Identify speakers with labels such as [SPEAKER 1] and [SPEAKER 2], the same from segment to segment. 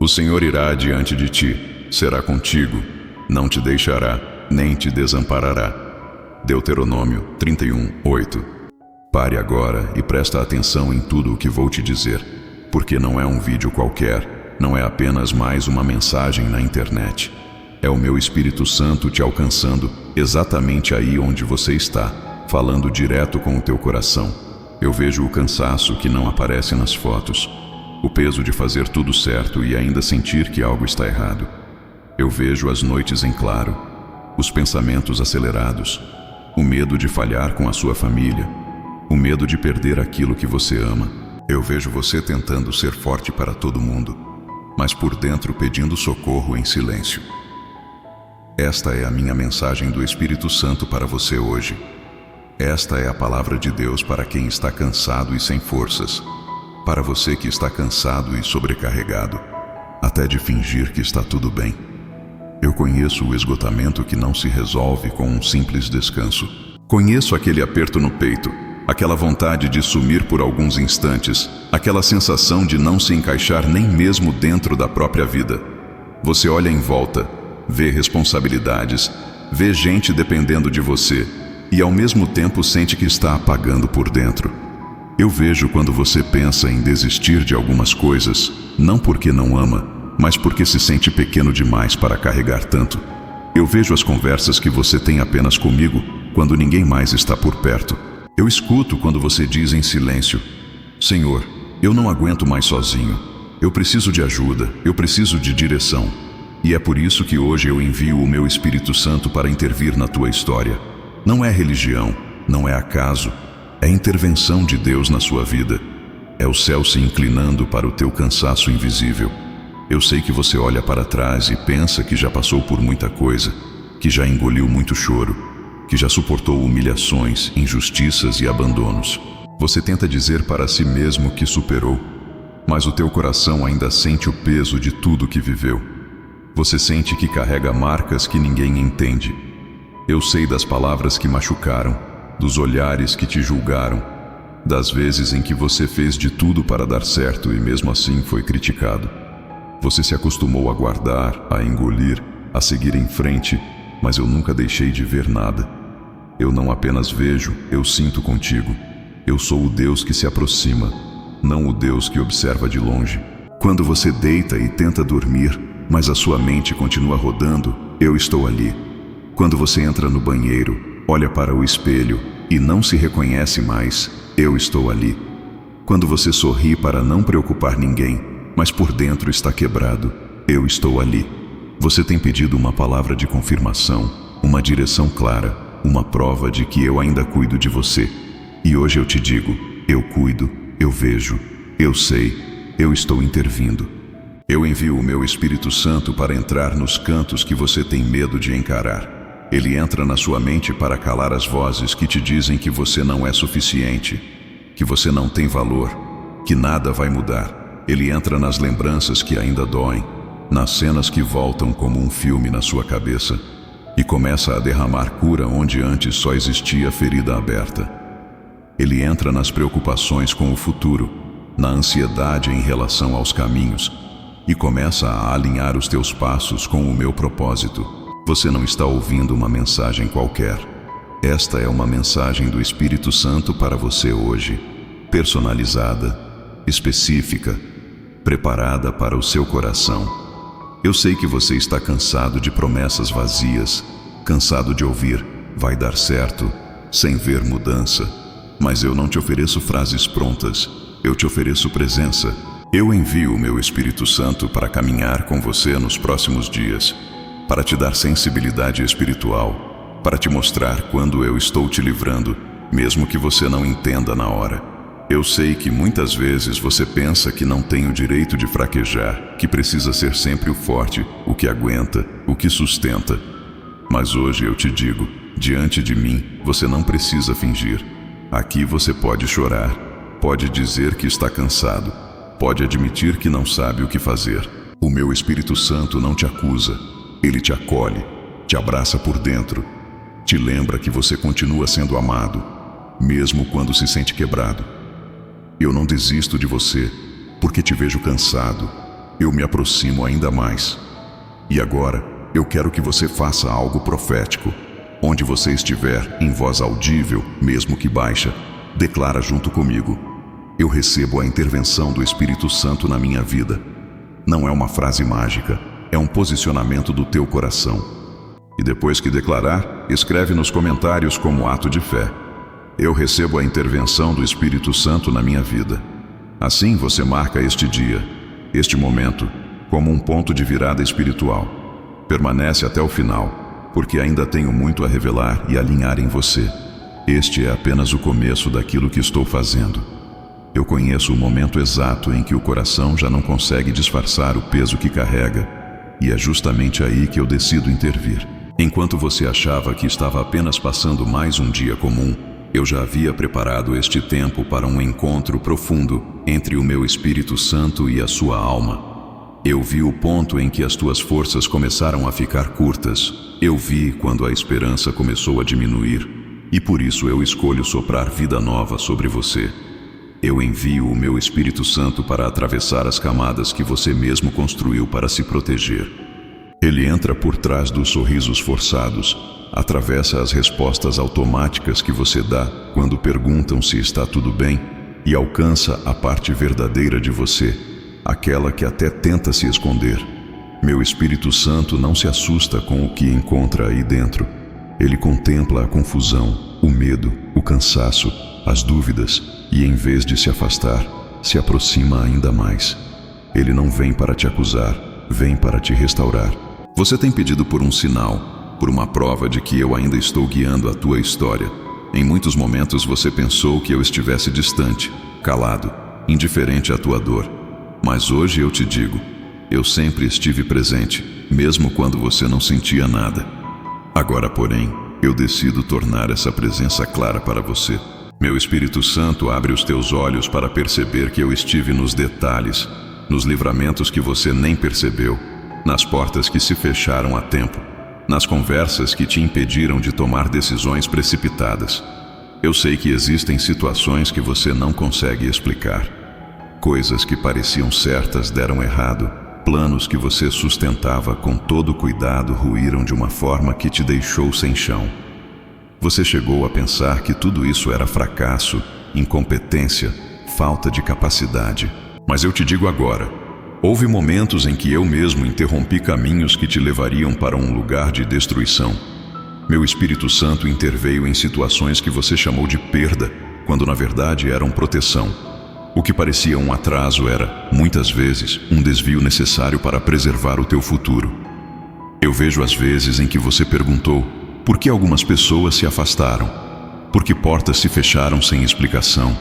[SPEAKER 1] O Senhor irá adiante de ti, será contigo, não te deixará, nem te desamparará. Deuteronômio 31:8. Pare agora e presta atenção em tudo o que vou te dizer, porque não é um vídeo qualquer, não é apenas mais uma mensagem na internet. É o meu Espírito Santo te alcançando exatamente aí onde você está, falando direto com o teu coração. Eu vejo o cansaço que não aparece nas fotos, o peso de fazer tudo certo e ainda sentir que algo está errado. Eu vejo as noites em claro, os pensamentos acelerados, o medo de falhar com a sua família, o medo de perder aquilo que você ama. Eu vejo você tentando ser forte para todo mundo, mas por dentro pedindo socorro em silêncio. Esta é a minha mensagem do Espírito Santo para você hoje. Esta é a palavra de Deus para quem está cansado e sem forças. Para você que está cansado e sobrecarregado, até de fingir que está tudo bem. Eu conheço o esgotamento que não se resolve com um simples descanso. Conheço aquele aperto no peito, aquela vontade de sumir por alguns instantes, aquela sensação de não se encaixar nem mesmo dentro da própria vida. Você olha em volta, vê responsabilidades, vê gente dependendo de você e ao mesmo tempo sente que está apagando por dentro. Eu vejo quando você pensa em desistir de algumas coisas, não porque não ama, mas porque se sente pequeno demais para carregar tanto. Eu vejo as conversas que você tem apenas comigo, quando ninguém mais está por perto. Eu escuto quando você diz em silêncio: Senhor, eu não aguento mais sozinho. Eu preciso de ajuda, eu preciso de direção. E é por isso que hoje eu envio o meu Espírito Santo para intervir na tua história. Não é religião, não é acaso, é intervenção de Deus na sua vida. É o céu se inclinando para o teu cansaço invisível. Eu sei que você olha para trás e pensa que já passou por muita coisa, que já engoliu muito choro, que já suportou humilhações, injustiças e abandonos. Você tenta dizer para si mesmo que superou, mas o teu coração ainda sente o peso de tudo que viveu. Você sente que carrega marcas que ninguém entende. Eu sei das palavras que machucaram, dos olhares que te julgaram, das vezes em que você fez de tudo para dar certo e mesmo assim foi criticado. Você se acostumou a guardar, a engolir, a seguir em frente, mas eu nunca deixei de ver nada. Eu não apenas vejo, eu sinto contigo. Eu sou o Deus que se aproxima, não o Deus que observa de longe. Quando você deita e tenta dormir, mas a sua mente continua rodando, eu estou ali. Quando você entra no banheiro, olha para o espelho e não se reconhece mais, eu estou ali. Quando você sorri para não preocupar ninguém, mas por dentro está quebrado, eu estou ali. Você tem pedido uma palavra de confirmação, uma direção clara, uma prova de que eu ainda cuido de você. E hoje eu te digo, eu cuido, eu vejo, eu sei, eu estou intervindo. Eu envio o meu Espírito Santo para entrar nos cantos que você tem medo de encarar. Ele entra na sua mente para calar as vozes que te dizem que você não é suficiente, que você não tem valor, que nada vai mudar. Ele entra nas lembranças que ainda doem, nas cenas que voltam como um filme na sua cabeça, e começa a derramar cura onde antes só existia ferida aberta. Ele entra nas preocupações com o futuro, na ansiedade em relação aos caminhos, e começa a alinhar os teus passos com o meu propósito. Você não está ouvindo uma mensagem qualquer. Esta é uma mensagem do Espírito Santo para você hoje, personalizada, específica, preparada para o seu coração. Eu sei que você está cansado de promessas vazias, cansado de ouvir "vai dar certo", sem ver mudança. Mas eu não te ofereço frases prontas, eu te ofereço presença. Eu envio o meu Espírito Santo para caminhar com você nos próximos dias, para te dar sensibilidade espiritual, para te mostrar quando eu estou te livrando, mesmo que você não entenda na hora. Eu sei que muitas vezes você pensa que não tem o direito de fraquejar, que precisa ser sempre o forte, o que aguenta, o que sustenta. Mas hoje eu te digo, diante de mim, você não precisa fingir. Aqui você pode chorar, pode dizer que está cansado, pode admitir que não sabe o que fazer. O meu Espírito Santo não te acusa, ele te acolhe, te abraça por dentro, te lembra que você continua sendo amado, mesmo quando se sente quebrado. Eu não desisto de você, porque te vejo cansado, eu me aproximo ainda mais. E agora, eu quero que você faça algo profético. Onde você estiver, em voz audível, mesmo que baixa, declara junto comigo: eu recebo a intervenção do Espírito Santo na minha vida. Não é uma frase mágica, é um posicionamento do teu coração. E depois que declarar, escreve nos comentários como ato de fé: eu recebo a intervenção do Espírito Santo na minha vida. Assim você marca este dia, este momento, como um ponto de virada espiritual. Permanece até o final, porque ainda tenho muito a revelar e alinhar em você. Este é apenas o começo daquilo que estou fazendo. Eu conheço o momento exato em que o coração já não consegue disfarçar o peso que carrega, e é justamente aí que eu decido intervir. Enquanto você achava que estava apenas passando mais um dia comum, eu já havia preparado este tempo para um encontro profundo entre o meu Espírito Santo e a sua alma. Eu vi o ponto em que as tuas forças começaram a ficar curtas. Eu vi quando a esperança começou a diminuir, e por isso eu escolho soprar vida nova sobre você. Eu envio o meu Espírito Santo para atravessar as camadas que você mesmo construiu para se proteger. Ele entra por trás dos sorrisos forçados, atravessa as respostas automáticas que você dá quando perguntam se está tudo bem e alcança a parte verdadeira de você, aquela que até tenta se esconder. Meu Espírito Santo não se assusta com o que encontra aí dentro. Ele contempla a confusão, o medo, o cansaço, as dúvidas e, em vez de se afastar, se aproxima ainda mais. Ele não vem para te acusar, vem para te restaurar. Você tem pedido por um sinal, por uma prova de que eu ainda estou guiando a tua história. Em muitos momentos você pensou que eu estivesse distante, calado, indiferente à tua dor. Mas hoje eu te digo, eu sempre estive presente, mesmo quando você não sentia nada. Agora, porém, eu decido tornar essa presença clara para você. Meu Espírito Santo abre os teus olhos para perceber que eu estive nos detalhes, nos livramentos que você nem percebeu, nas portas que se fecharam a tempo, nas conversas que te impediram de tomar decisões precipitadas. Eu sei que existem situações que você não consegue explicar. Coisas que pareciam certas deram errado, planos que você sustentava com todo cuidado ruíram de uma forma que te deixou sem chão. Você chegou a pensar que tudo isso era fracasso, incompetência, falta de capacidade. Mas eu te digo agora, houve momentos em que eu mesmo interrompi caminhos que te levariam para um lugar de destruição. Meu Espírito Santo interveio em situações que você chamou de perda, quando na verdade eram proteção. O que parecia um atraso era, muitas vezes, um desvio necessário para preservar o teu futuro. Eu vejo as vezes em que você perguntou por que algumas pessoas se afastaram, por que portas se fecharam sem explicação,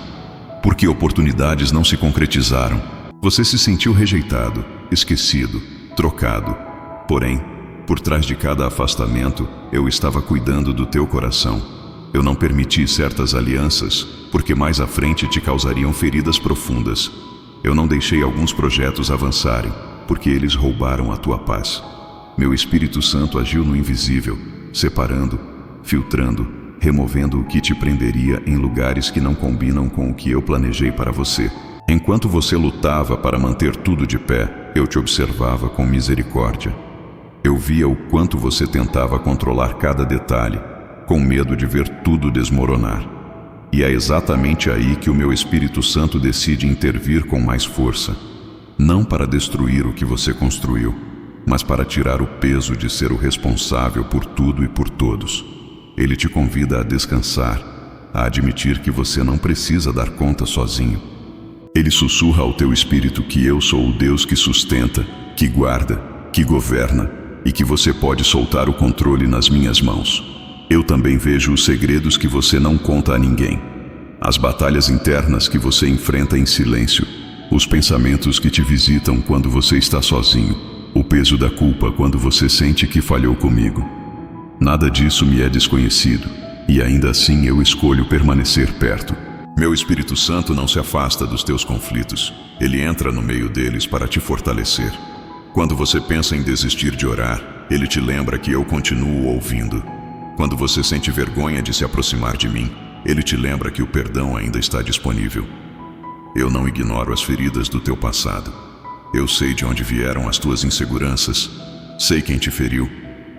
[SPEAKER 1] por que oportunidades não se concretizaram. Você se sentiu rejeitado, esquecido, trocado. Porém, por trás de cada afastamento, eu estava cuidando do teu coração. Eu não permiti certas alianças, porque mais à frente te causariam feridas profundas. Eu não deixei alguns projetos avançarem, porque eles roubaram a tua paz. Meu Espírito Santo agiu no invisível, separando, filtrando, removendo o que te prenderia em lugares que não combinam com o que eu planejei para você. Enquanto você lutava para manter tudo de pé, eu te observava com misericórdia. Eu via o quanto você tentava controlar cada detalhe, com medo de ver tudo desmoronar. E é exatamente aí que o meu Espírito Santo decide intervir com mais força. Não para destruir o que você construiu, mas para tirar o peso de ser o responsável por tudo e por todos. Ele te convida a descansar, a admitir que você não precisa dar conta sozinho. Ele sussurra ao teu espírito que eu sou o Deus que sustenta, que guarda, que governa e que você pode soltar o controle nas minhas mãos. Eu também vejo os segredos que você não conta a ninguém, as batalhas internas que você enfrenta em silêncio, os pensamentos que te visitam quando você está sozinho, o peso da culpa quando você sente que falhou comigo. Nada disso me é desconhecido, e ainda assim eu escolho permanecer perto. Meu Espírito Santo não se afasta dos teus conflitos. Ele entra no meio deles para te fortalecer. Quando você pensa em desistir de orar, ele te lembra que eu continuo ouvindo. Quando você sente vergonha de se aproximar de mim, ele te lembra que o perdão ainda está disponível. Eu não ignoro as feridas do teu passado. Eu sei de onde vieram as tuas inseguranças. Sei quem te feriu.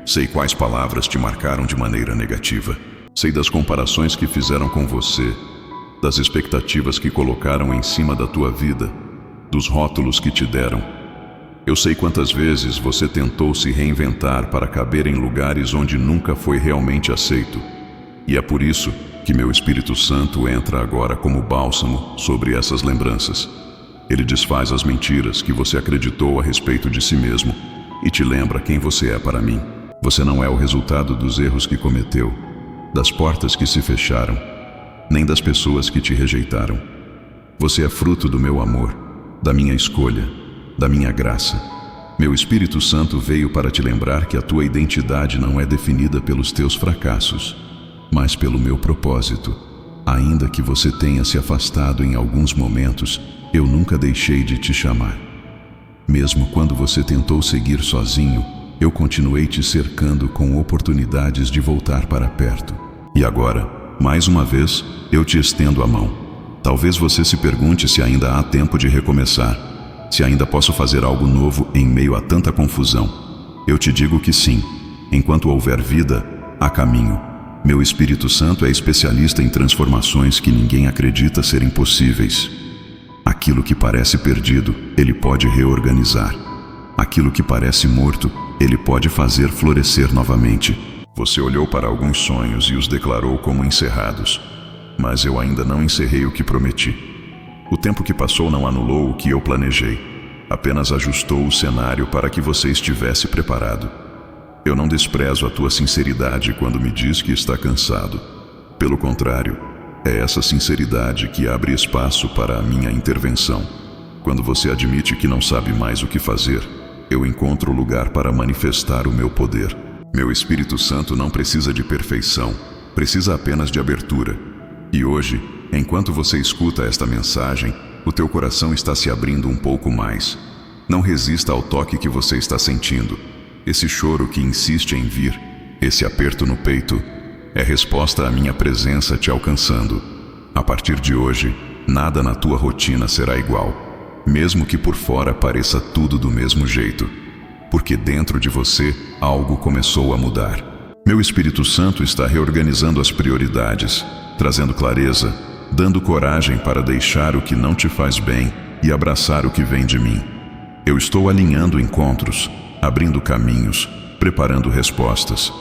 [SPEAKER 1] Sei quais palavras te marcaram de maneira negativa. Sei das comparações que fizeram com você, das expectativas que colocaram em cima da tua vida, dos rótulos que te deram. Eu sei quantas vezes você tentou se reinventar para caber em lugares onde nunca foi realmente aceito. E é por isso que meu Espírito Santo entra agora como bálsamo sobre essas lembranças. Ele desfaz as mentiras que você acreditou a respeito de si mesmo e te lembra quem você é para mim. Você não é o resultado dos erros que cometeu, das portas que se fecharam, nem das pessoas que te rejeitaram. Você é fruto do meu amor, da minha escolha, da minha graça. Meu Espírito Santo veio para te lembrar que a tua identidade não é definida pelos teus fracassos, mas pelo meu propósito. Ainda que você tenha se afastado em alguns momentos, eu nunca deixei de te chamar. Mesmo quando você tentou seguir sozinho, eu continuei te cercando com oportunidades de voltar para perto. E agora, mais uma vez, eu te estendo a mão. Talvez você se pergunte se ainda há tempo de recomeçar, se ainda posso fazer algo novo em meio a tanta confusão. Eu te digo que sim. Enquanto houver vida, há caminho. Meu Espírito Santo é especialista em transformações que ninguém acredita serem possíveis. Aquilo que parece perdido, ele pode reorganizar. Aquilo que parece morto, ele pode fazer florescer novamente. Você olhou para alguns sonhos e os declarou como encerrados. Mas eu ainda não encerrei o que prometi. O tempo que passou não anulou o que eu planejei. Apenas ajustou o cenário para que você estivesse preparado. Eu não desprezo a tua sinceridade quando me diz que está cansado. Pelo contrário, é essa sinceridade que abre espaço para a minha intervenção. Quando você admite que não sabe mais o que fazer, eu encontro lugar para manifestar o meu poder. Meu Espírito Santo não precisa de perfeição, precisa apenas de abertura. E hoje, enquanto você escuta esta mensagem, o teu coração está se abrindo um pouco mais. Não resista ao toque que você está sentindo. Esse choro que insiste em vir, esse aperto no peito, é resposta à minha presença te alcançando. A partir de hoje, nada na tua rotina será igual. Mesmo que por fora pareça tudo do mesmo jeito, porque dentro de você algo começou a mudar. Meu Espírito Santo está reorganizando as prioridades, trazendo clareza, dando coragem para deixar o que não te faz bem e abraçar o que vem de mim. Eu estou alinhando encontros, abrindo caminhos, preparando respostas.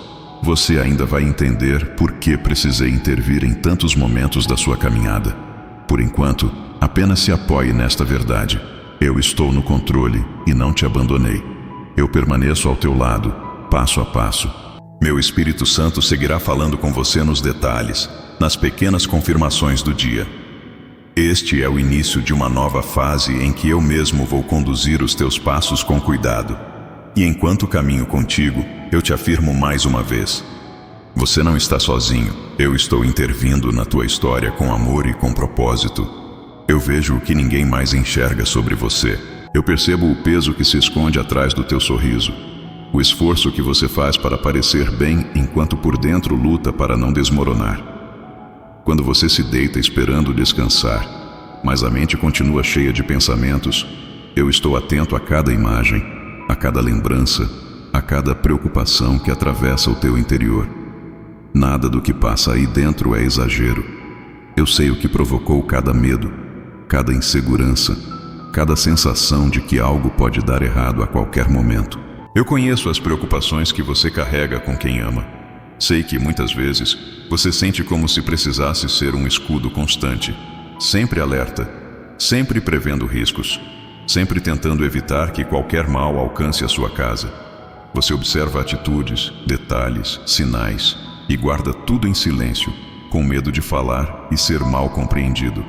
[SPEAKER 1] Você ainda vai entender por que precisei intervir em tantos momentos da sua caminhada. Por enquanto, apenas se apoie nesta verdade. Eu estou no controle e não te abandonei. Eu permaneço ao teu lado, passo a passo. Meu Espírito Santo seguirá falando com você nos detalhes, nas pequenas confirmações do dia. Este é o início de uma nova fase em que eu mesmo vou conduzir os teus passos com cuidado. E enquanto caminho contigo, eu te afirmo mais uma vez: você não está sozinho. Eu estou intervindo na tua história com amor e com propósito. Eu vejo o que ninguém mais enxerga sobre você. Eu percebo o peso que se esconde atrás do teu sorriso. O esforço que você faz para parecer bem enquanto por dentro luta para não desmoronar. Quando você se deita esperando descansar, mas a mente continua cheia de pensamentos, eu estou atento a cada imagem, a cada lembrança, a cada preocupação que atravessa o teu interior. Nada do que passa aí dentro é exagero. Eu sei o que provocou cada medo, cada insegurança, cada sensação de que algo pode dar errado a qualquer momento. Eu conheço as preocupações que você carrega com quem ama. Sei que muitas vezes você sente como se precisasse ser um escudo constante, sempre alerta, sempre prevendo riscos, sempre tentando evitar que qualquer mal alcance a sua casa. Você observa atitudes, detalhes, sinais e guarda tudo em silêncio, com medo de falar e ser mal compreendido.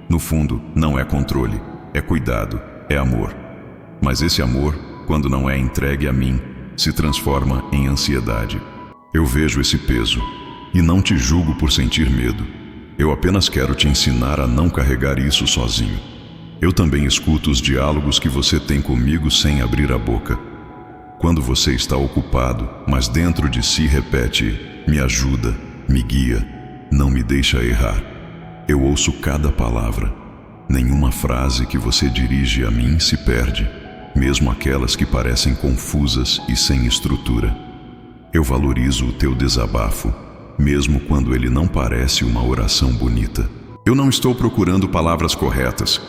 [SPEAKER 1] No fundo, não é controle, é cuidado, é amor. Mas esse amor, quando não é entregue a mim, se transforma em ansiedade. Eu vejo esse peso e não te julgo por sentir medo. Eu apenas quero te ensinar a não carregar isso sozinho. Eu também escuto os diálogos que você tem comigo sem abrir a boca. Quando você está ocupado, mas dentro de si repete: me ajuda, me guia, não me deixa errar. Eu ouço cada palavra. Nenhuma frase que você dirige a mim se perde. mesmo aquelas que parecem confusas e sem estrutura. Eu valorizo o teu desabafo, mesmo quando ele não parece uma oração bonita. Eu não estou procurando palavras corretas.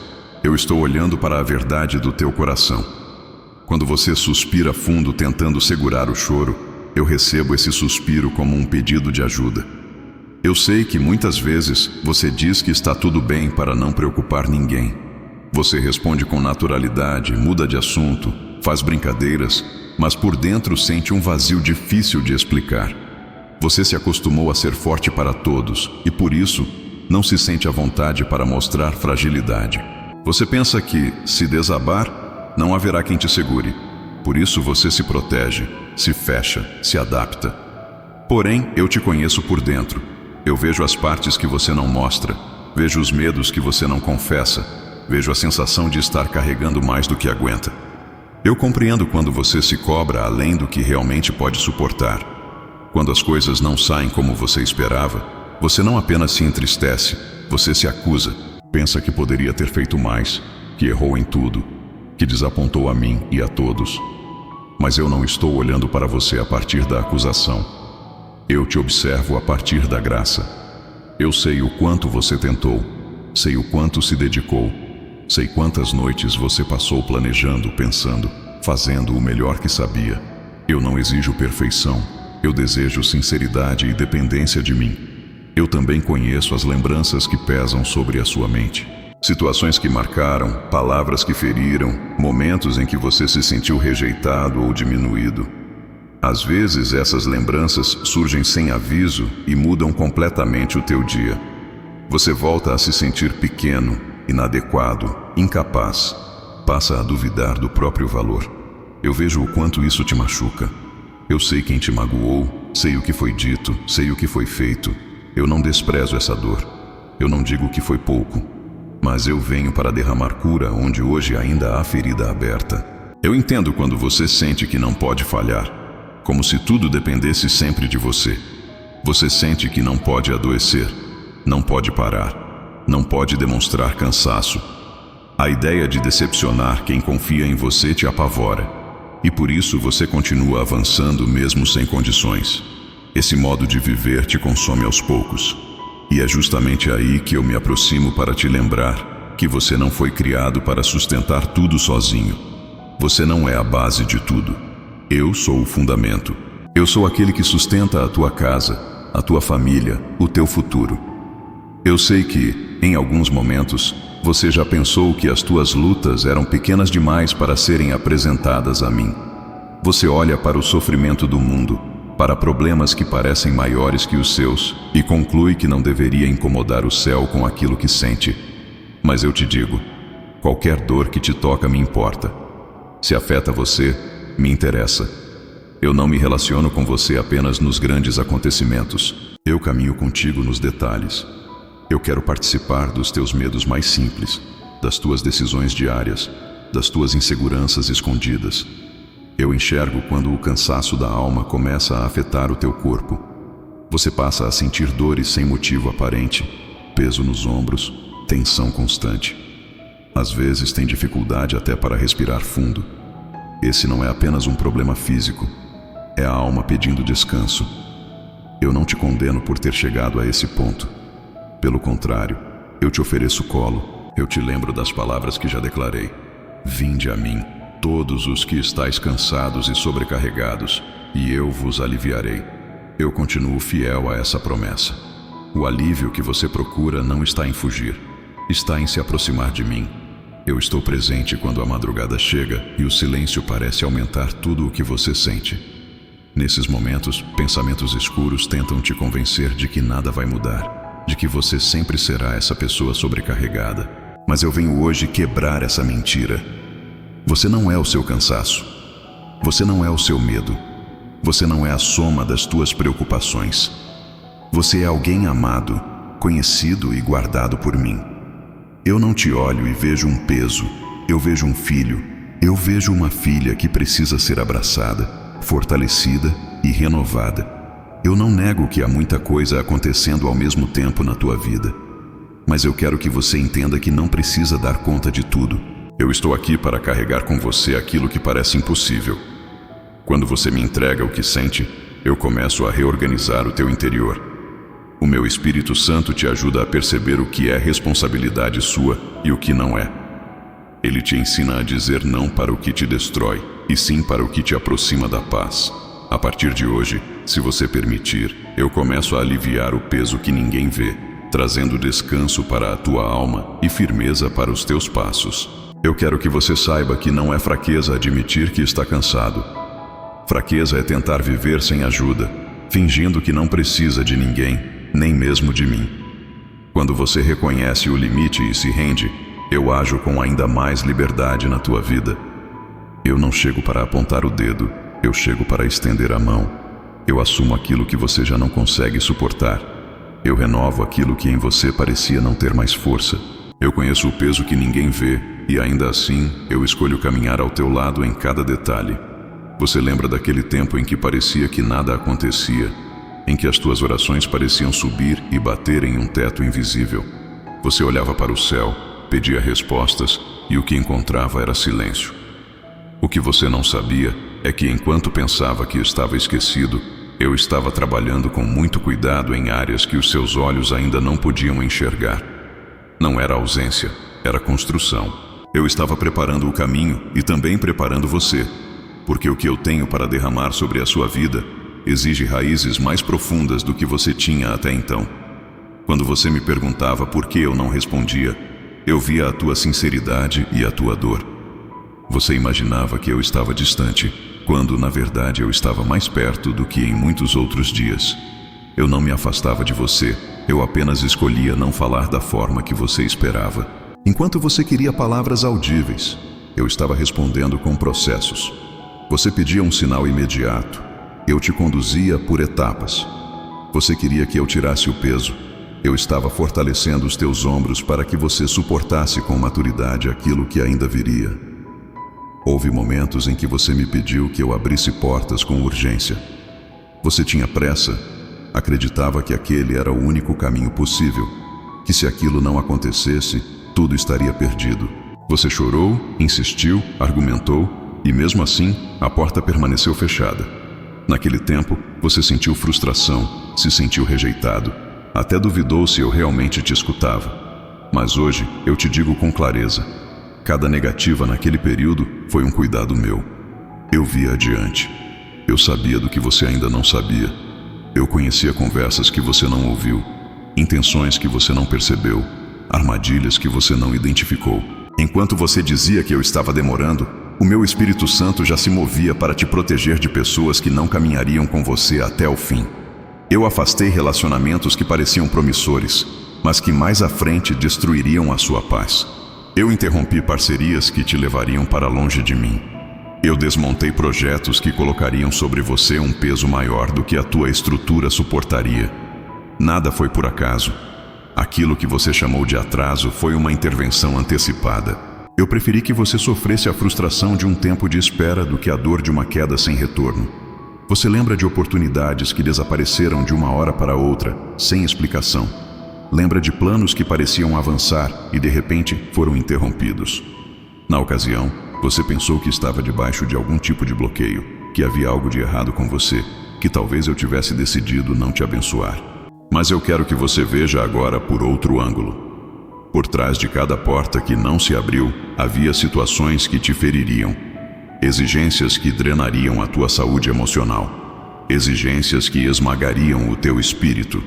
[SPEAKER 1] Eu estou olhando para a verdade do teu coração. Quando você suspira fundo tentando segurar o choro, eu recebo esse suspiro como um pedido de ajuda. Eu sei que muitas vezes você diz que está tudo bem para não preocupar ninguém. Você responde com naturalidade, muda de assunto, faz brincadeiras, mas por dentro sente um vazio difícil de explicar. Você se acostumou a ser forte para todos e, por isso, não se sente à vontade para mostrar fragilidade. Você pensa que, se desabar, não haverá quem te segure. Por isso você se protege, se fecha, se adapta. Porém, eu te conheço por dentro. Eu vejo as partes que você não mostra, vejo os medos que você não confessa, vejo a sensação de estar carregando mais do que aguenta. Eu compreendo quando você se cobra além do que realmente pode suportar. Quando as coisas não saem como você esperava, você não apenas se entristece, você se acusa. Pensa que poderia ter feito mais, que errou em tudo, que desapontou a mim e a todos. Mas eu não estou olhando para você a partir da acusação. Eu te observo a partir da graça. Eu sei o quanto você tentou, sei o quanto se dedicou, sei quantas noites você passou planejando, pensando, fazendo o melhor que sabia. Eu não exijo perfeição, eu desejo sinceridade e dependência de mim. Eu também conheço as lembranças que pesam sobre a sua mente. Situações que marcaram, palavras que feriram, momentos em que você se sentiu rejeitado ou diminuído. Às vezes essas lembranças surgem sem aviso e mudam completamente o teu dia. Você volta a se sentir pequeno, inadequado, incapaz. Passa a duvidar do próprio valor. Eu vejo o quanto isso te machuca. Eu sei quem te magoou, sei o que foi dito, sei o que foi feito. Eu não desprezo essa dor. Eu não digo que foi pouco. Mas eu venho para derramar cura onde hoje ainda há ferida aberta. Eu entendo quando você sente que não pode falhar. Como se tudo dependesse sempre de você. Você sente que não pode adoecer, não pode parar, não pode demonstrar cansaço. A ideia de decepcionar quem confia em você te apavora. E por isso você continua avançando mesmo sem condições. Esse modo de viver te consome aos poucos. E é justamente aí que eu me aproximo para te lembrar que você não foi criado para sustentar tudo sozinho. Você não é a base de tudo. Eu sou o fundamento. Eu sou aquele que sustenta a tua casa, a tua família, o teu futuro. Eu sei que, em alguns momentos, você já pensou que as tuas lutas eram pequenas demais para serem apresentadas a mim. Você olha para o sofrimento do mundo, para problemas que parecem maiores que os seus, e conclui que não deveria incomodar o céu com aquilo que sente. Mas eu te digo, qualquer dor que te toca me importa. Se afeta você, me interessa. Eu não me relaciono com você apenas nos grandes acontecimentos. Eu caminho contigo nos detalhes. Eu quero participar dos teus medos mais simples, das tuas decisões diárias, das tuas inseguranças escondidas. Eu enxergo quando o cansaço da alma começa a afetar o teu corpo. Você passa a sentir dores sem motivo aparente, peso nos ombros, tensão constante. Às vezes tem dificuldade até para respirar fundo. Esse não é apenas um problema físico, é a alma pedindo descanso. Eu não te condeno por ter chegado a esse ponto. Pelo contrário, eu te ofereço colo, eu te lembro das palavras que já declarei. Vinde a mim, todos os que estáis cansados e sobrecarregados, e eu vos aliviarei. Eu continuo fiel a essa promessa. O alívio que você procura não está em fugir, está em se aproximar de mim. Eu estou presente quando a madrugada chega e o silêncio parece aumentar tudo o que você sente. Nesses momentos, pensamentos escuros tentam te convencer de que nada vai mudar, de que você sempre será essa pessoa sobrecarregada. Mas eu venho hoje quebrar essa mentira. Você não é o seu cansaço. Você não é o seu medo. Você não é a soma das tuas preocupações. Você é alguém amado, conhecido e guardado por mim. Eu não te olho e vejo um peso, eu vejo um filho, eu vejo uma filha que precisa ser abraçada, fortalecida e renovada. Eu não nego que há muita coisa acontecendo ao mesmo tempo na tua vida, mas eu quero que você entenda que não precisa dar conta de tudo. Eu estou aqui para carregar com você aquilo que parece impossível. Quando você me entrega o que sente, eu começo a reorganizar o teu interior. O meu Espírito Santo te ajuda a perceber o que é responsabilidade sua e o que não é. Ele te ensina a dizer não para o que te destrói, e sim para o que te aproxima da paz. A partir de hoje, se você permitir, eu começo a aliviar o peso que ninguém vê, trazendo descanso para a tua alma e firmeza para os teus passos. Eu quero que você saiba que não é fraqueza admitir que está cansado. Fraqueza é tentar viver sem ajuda, fingindo que não precisa de ninguém, nem mesmo de mim. Quando você reconhece o limite e se rende, eu ajo com ainda mais liberdade na tua vida. Eu não chego para apontar o dedo, eu chego para estender a mão. Eu assumo aquilo que você já não consegue suportar. Eu renovo aquilo que em você parecia não ter mais força. Eu conheço o peso que ninguém vê, e ainda assim, eu escolho caminhar ao teu lado em cada detalhe. Você lembra daquele tempo em que parecia que nada acontecia, em que as tuas orações pareciam subir e bater em um teto invisível? Você olhava para o céu, pedia respostas, e o que encontrava era silêncio. O que você não sabia é que enquanto pensava que estava esquecido, eu estava trabalhando com muito cuidado em áreas que os seus olhos ainda não podiam enxergar. Não era ausência, era construção. Eu estava preparando o caminho e também preparando você, porque o que eu tenho para derramar sobre a sua vida exige raízes mais profundas do que você tinha até então. Quando você me perguntava por que eu não respondia, eu via a tua sinceridade e a tua dor. Você imaginava que eu estava distante, quando na verdade eu estava mais perto do que em muitos outros dias. Eu não me afastava de você, eu apenas escolhia não falar da forma que você esperava. Enquanto você queria palavras audíveis, eu estava respondendo com processos. Você pedia um sinal imediato, eu te conduzia por etapas. Você queria que eu tirasse o peso, eu estava fortalecendo os teus ombros para que você suportasse com maturidade aquilo que ainda viria. Houve momentos em que você me pediu que eu abrisse portas com urgência. Você tinha pressa, acreditava que aquele era o único caminho possível, que se aquilo não acontecesse, tudo estaria perdido. Você chorou, insistiu, argumentou, e mesmo assim, a porta permaneceu fechada. Naquele tempo, você sentiu frustração, se sentiu rejeitado, até duvidou se eu realmente te escutava. Mas hoje, eu te digo com clareza, cada negativa naquele período foi um cuidado meu. Eu via adiante. Eu sabia do que você ainda não sabia. Eu conhecia conversas que você não ouviu, intenções que você não percebeu, armadilhas que você não identificou. Enquanto você dizia que eu estava demorando, o meu Espírito Santo já se movia para te proteger de pessoas que não caminhariam com você até o fim. Eu afastei relacionamentos que pareciam promissores, mas que mais à frente destruiriam a sua paz. Eu interrompi parcerias que te levariam para longe de mim. Eu desmontei projetos que colocariam sobre você um peso maior do que a tua estrutura suportaria. Nada foi por acaso. Aquilo que você chamou de atraso foi uma intervenção antecipada. Eu preferi que você sofresse a frustração de um tempo de espera do que a dor de uma queda sem retorno. Você lembra de oportunidades que desapareceram de uma hora para outra, sem explicação. Lembra de planos que pareciam avançar e de repente foram interrompidos. Na ocasião, você pensou que estava debaixo de algum tipo de bloqueio, que havia algo de errado com você, que talvez eu tivesse decidido não te abençoar. Mas eu quero que você veja agora por outro ângulo. Por trás de cada porta que não se abriu, havia situações que te feririam. Exigências que drenariam a tua saúde emocional. Exigências que esmagariam o teu espírito.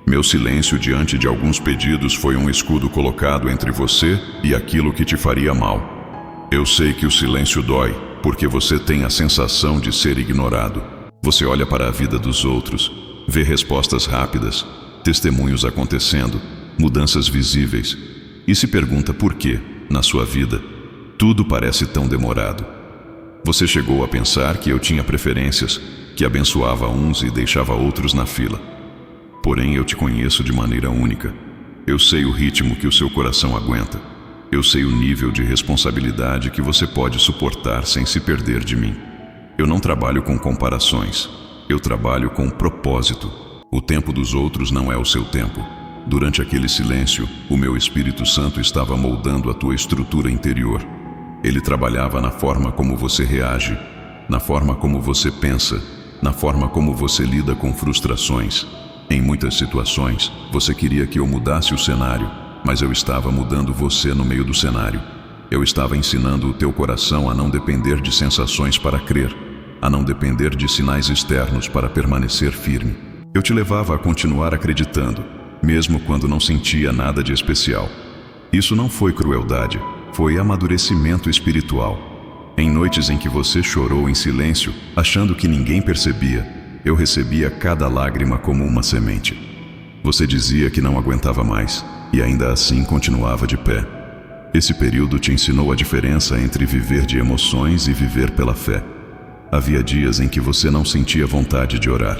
[SPEAKER 1] Meu silêncio diante de alguns pedidos foi um escudo colocado entre você e aquilo que te faria mal. Eu sei que o silêncio dói, porque você tem a sensação de ser ignorado. Você olha para a vida dos outros, vê respostas rápidas, testemunhos acontecendo, mudanças visíveis, e se pergunta por que, na sua vida, tudo parece tão demorado. Você chegou a pensar que eu tinha preferências, que abençoava uns e deixava outros na fila. Porém, eu te conheço de maneira única. Eu sei o ritmo que o seu coração aguenta. Eu sei o nível de responsabilidade que você pode suportar sem se perder de mim. Eu não trabalho com comparações. Eu trabalho com propósito. O tempo dos outros não é o seu tempo. Durante aquele silêncio, o meu Espírito Santo estava moldando a tua estrutura interior. Ele trabalhava na forma como você reage, na forma como você pensa, na forma como você lida com frustrações. Em muitas situações, você queria que eu mudasse o cenário, mas eu estava mudando você no meio do cenário. Eu estava ensinando o teu coração a não depender de sensações para crer, a não depender de sinais externos para permanecer firme. Eu te levava a continuar acreditando, mesmo quando não sentia nada de especial. Isso não foi crueldade, foi amadurecimento espiritual. Em noites em que você chorou em silêncio, achando que ninguém percebia, eu recebia cada lágrima como uma semente. Você dizia que não aguentava mais, e ainda assim continuava de pé. Esse período te ensinou a diferença entre viver de emoções e viver pela fé. Havia dias em que você não sentia vontade de orar,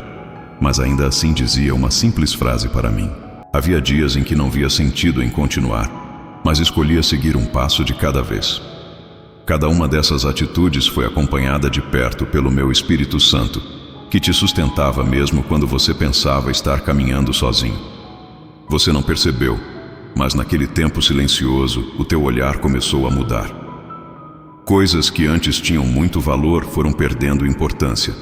[SPEAKER 1] mas ainda assim dizia uma simples frase para mim. Havia dias em que não via sentido em continuar, mas escolhia seguir um passo de cada vez. Cada uma dessas atitudes foi acompanhada de perto pelo meu Espírito Santo, que te sustentava mesmo quando você pensava estar caminhando sozinho. Você não percebeu, mas naquele tempo silencioso, o teu olhar começou a mudar. Coisas que antes tinham muito valor foram perdendo importância.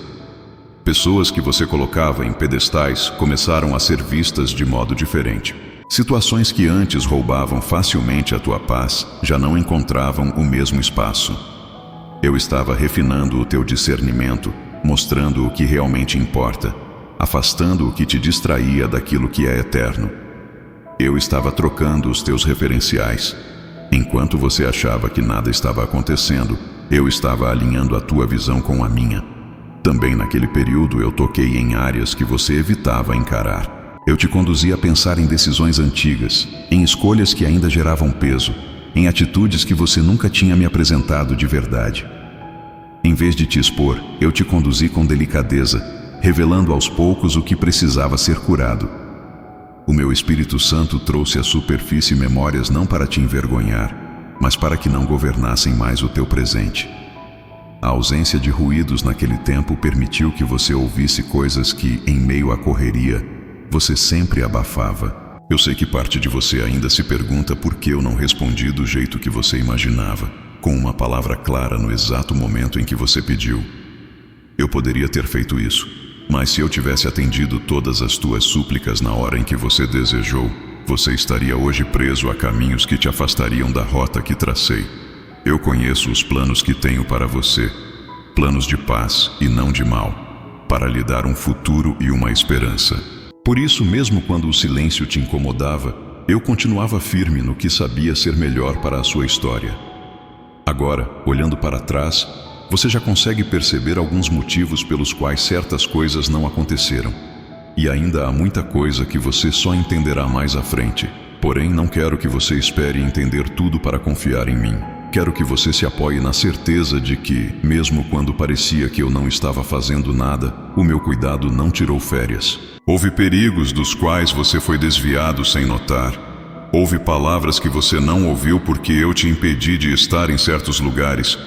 [SPEAKER 1] Pessoas que você colocava em pedestais começaram a ser vistas de modo diferente. Situações que antes roubavam facilmente a tua paz já não encontravam o mesmo espaço. Eu estava refinando o teu discernimento, mostrando o que realmente importa, afastando o que te distraía daquilo que é eterno. Eu estava trocando os teus referenciais. Enquanto você achava que nada estava acontecendo, eu estava alinhando a tua visão com a minha. Também naquele período eu toquei em áreas que você evitava encarar. Eu te conduzi a pensar em decisões antigas, em escolhas que ainda geravam peso, em atitudes que você nunca tinha me apresentado de verdade. Em vez de te expor, eu te conduzi com delicadeza, revelando aos poucos o que precisava ser curado. O meu Espírito Santo trouxe à superfície memórias não para te envergonhar, mas para que não governassem mais o teu presente. A ausência de ruídos naquele tempo permitiu que você ouvisse coisas que, em meio à correria, você sempre abafava. Eu sei que parte de você ainda se pergunta por que eu não respondi do jeito que você imaginava, com uma palavra clara no exato momento em que você pediu. Eu poderia ter feito isso, mas se eu tivesse atendido todas as tuas súplicas na hora em que você desejou, você estaria hoje preso a caminhos que te afastariam da rota que tracei. Eu conheço os planos que tenho para você, planos de paz e não de mal, para lhe dar um futuro e uma esperança. Por isso, mesmo quando o silêncio te incomodava, eu continuava firme no que sabia ser melhor para a sua história. Agora, olhando para trás, você já consegue perceber alguns motivos pelos quais certas coisas não aconteceram. E ainda há muita coisa que você só entenderá mais à frente. Porém, não quero que você espere entender tudo para confiar em mim. Quero que você se apoie na certeza de que, mesmo quando parecia que eu não estava fazendo nada, o meu cuidado não tirou férias. Houve perigos dos quais você foi desviado sem notar. Houve palavras que você não ouviu porque eu te impedi de estar em certos lugares.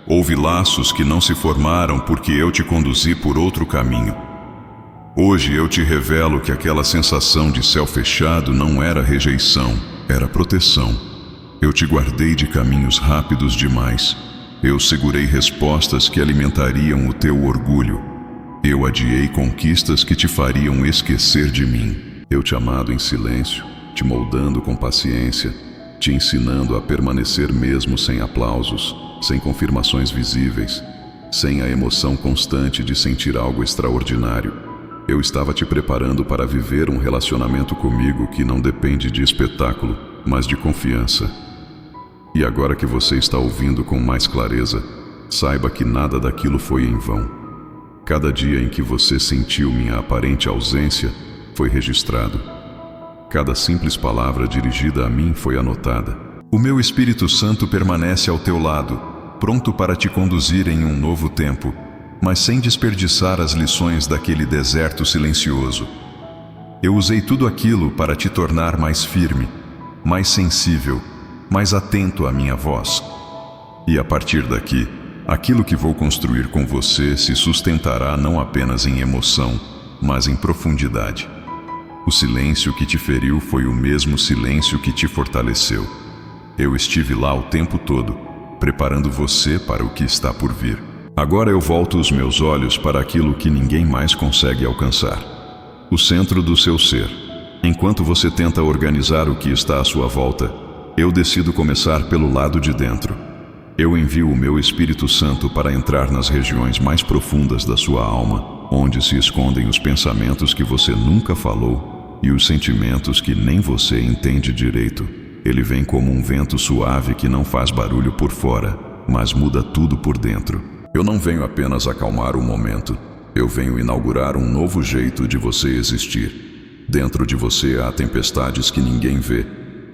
[SPEAKER 1] Houve laços que não se formaram porque eu te conduzi por outro caminho. Hoje eu te revelo que aquela sensação de céu fechado não era rejeição, era proteção. Eu te guardei de caminhos rápidos demais. Eu segurei respostas que alimentariam o teu orgulho. Eu adiei conquistas que te fariam esquecer de mim. Eu te amado em silêncio, te moldando com paciência, te ensinando a permanecer mesmo sem aplausos, sem confirmações visíveis, sem a emoção constante de sentir algo extraordinário. Eu estava te preparando para viver um relacionamento comigo que não depende de espetáculo, mas de confiança. E agora que você está ouvindo com mais clareza, saiba que nada daquilo foi em vão. Cada dia em que você sentiu minha aparente ausência foi registrado. Cada simples palavra dirigida a mim foi anotada. O meu Espírito Santo permanece ao teu lado, pronto para te conduzir em um novo tempo, mas sem desperdiçar as lições daquele deserto silencioso. Eu usei tudo aquilo para te tornar mais firme, mais sensível, mais atento à minha voz. E a partir daqui, aquilo que vou construir com você se sustentará não apenas em emoção, mas em profundidade. O silêncio que te feriu foi o mesmo silêncio que te fortaleceu. Eu estive lá o tempo todo, preparando você para o que está por vir. Agora eu volto os meus olhos para aquilo que ninguém mais consegue alcançar. O centro do seu ser. Enquanto você tenta organizar o que está à sua volta, eu decido começar pelo lado de dentro. Eu envio o meu Espírito Santo para entrar nas regiões mais profundas da sua alma, onde se escondem os pensamentos que você nunca falou e os sentimentos que nem você entende direito. Ele vem como um vento suave que não faz barulho por fora, mas muda tudo por dentro. Eu não venho apenas acalmar o momento, eu venho inaugurar um novo jeito de você existir. Dentro de você há tempestades que ninguém vê.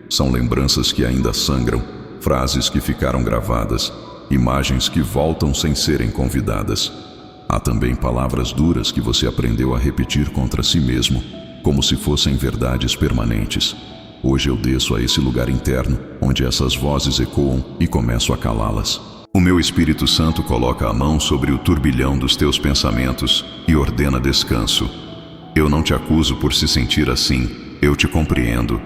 [SPEAKER 1] São lembranças que ainda sangram, frases que ficaram gravadas, imagens que voltam sem serem convidadas. Há também palavras duras que você aprendeu a repetir contra si mesmo, como se fossem verdades permanentes. Hoje eu desço a esse lugar interno, onde essas vozes ecoam e começo a calá-las. O meu Espírito Santo coloca a mão sobre o turbilhão dos teus pensamentos e ordena descanso. Eu não te acuso por se sentir assim, eu te compreendo.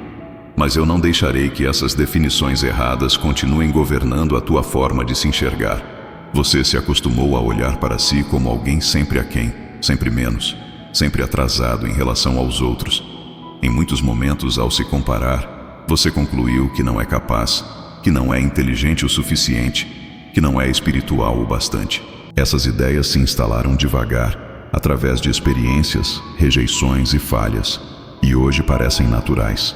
[SPEAKER 1] Mas eu não deixarei que essas definições erradas continuem governando a tua forma de se enxergar. Você se acostumou a olhar para si como alguém sempre aquém, sempre menos, sempre atrasado em relação aos outros. Em muitos momentos, ao se comparar, você concluiu que não é capaz, que não é inteligente o suficiente, que não é espiritual o bastante. Essas ideias se instalaram devagar, através de experiências, rejeições e falhas, e hoje parecem naturais.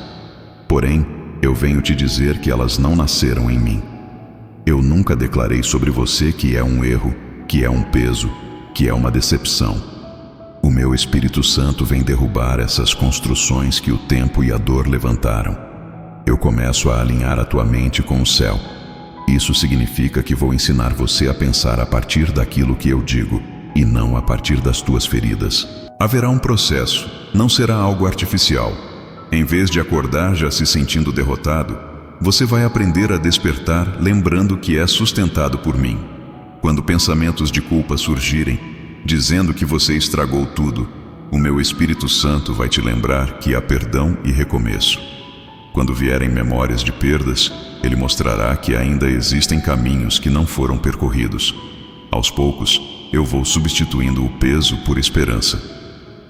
[SPEAKER 1] Porém, eu venho te dizer que elas não nasceram em mim. Eu nunca declarei sobre você que é um erro, que é um peso, que é uma decepção. O meu Espírito Santo vem derrubar essas construções que o tempo e a dor levantaram. Eu começo a alinhar a tua mente com o céu. Isso significa que vou ensinar você a pensar a partir daquilo que eu digo, e não a partir das tuas feridas. Haverá um processo, não será algo artificial. Em vez de acordar já se sentindo derrotado, você vai aprender a despertar lembrando que é sustentado por mim. Quando pensamentos de culpa surgirem, dizendo que você estragou tudo, o meu Espírito Santo vai te lembrar que há perdão e recomeço. Quando vierem memórias de perdas, ele mostrará que ainda existem caminhos que não foram percorridos. Aos poucos, eu vou substituindo o peso por esperança.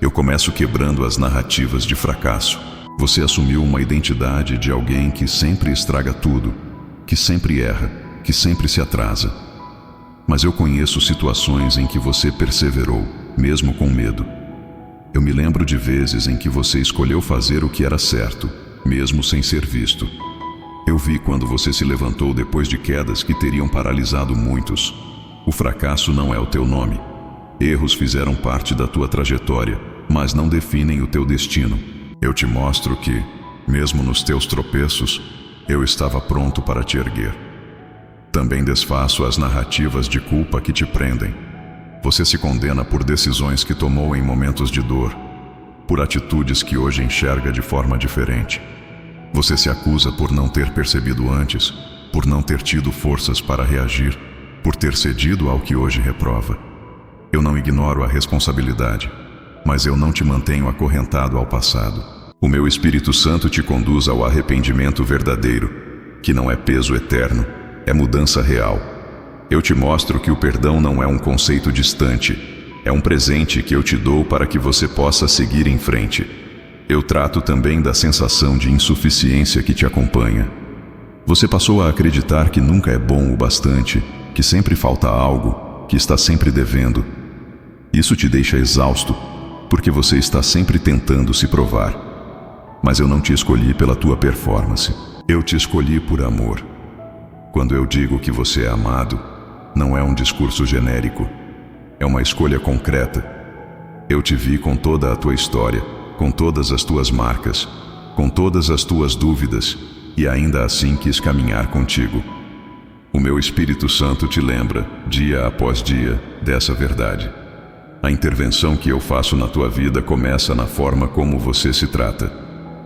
[SPEAKER 1] Eu começo quebrando as narrativas de fracasso. Você assumiu uma identidade de alguém que sempre estraga tudo, que sempre erra, que sempre se atrasa. Mas eu conheço situações em que você perseverou, mesmo com medo. Eu me lembro de vezes em que você escolheu fazer o que era certo, mesmo sem ser visto. Eu vi quando você se levantou depois de quedas que teriam paralisado muitos. O fracasso não é o teu nome. Erros fizeram parte da tua trajetória, mas não definem o teu destino. Eu te mostro que, mesmo nos teus tropeços, eu estava pronto para te erguer. Também desfaço as narrativas de culpa que te prendem. Você se condena por decisões que tomou em momentos de dor, por atitudes que hoje enxerga de forma diferente. Você se acusa por não ter percebido antes, por não ter tido forças para reagir, por ter cedido ao que hoje reprova. Eu não ignoro a responsabilidade, mas eu não te mantenho acorrentado ao passado. O meu Espírito Santo te conduz ao arrependimento verdadeiro, que não é peso eterno, é mudança real. Eu te mostro que o perdão não é um conceito distante, é um presente que eu te dou para que você possa seguir em frente. Eu trato também da sensação de insuficiência que te acompanha. Você passou a acreditar que nunca é bom o bastante, que sempre falta algo, que está sempre devendo. Isso te deixa exausto, porque você está sempre tentando se provar. Mas eu não te escolhi pela tua performance. Eu te escolhi por amor. Quando eu digo que você é amado, não é um discurso genérico. É uma escolha concreta. Eu te vi com toda a tua história, com todas as tuas marcas, com todas as tuas dúvidas, e ainda assim quis caminhar contigo. O meu Espírito Santo te lembra, dia após dia, dessa verdade. A intervenção que eu faço na tua vida começa na forma como você se trata.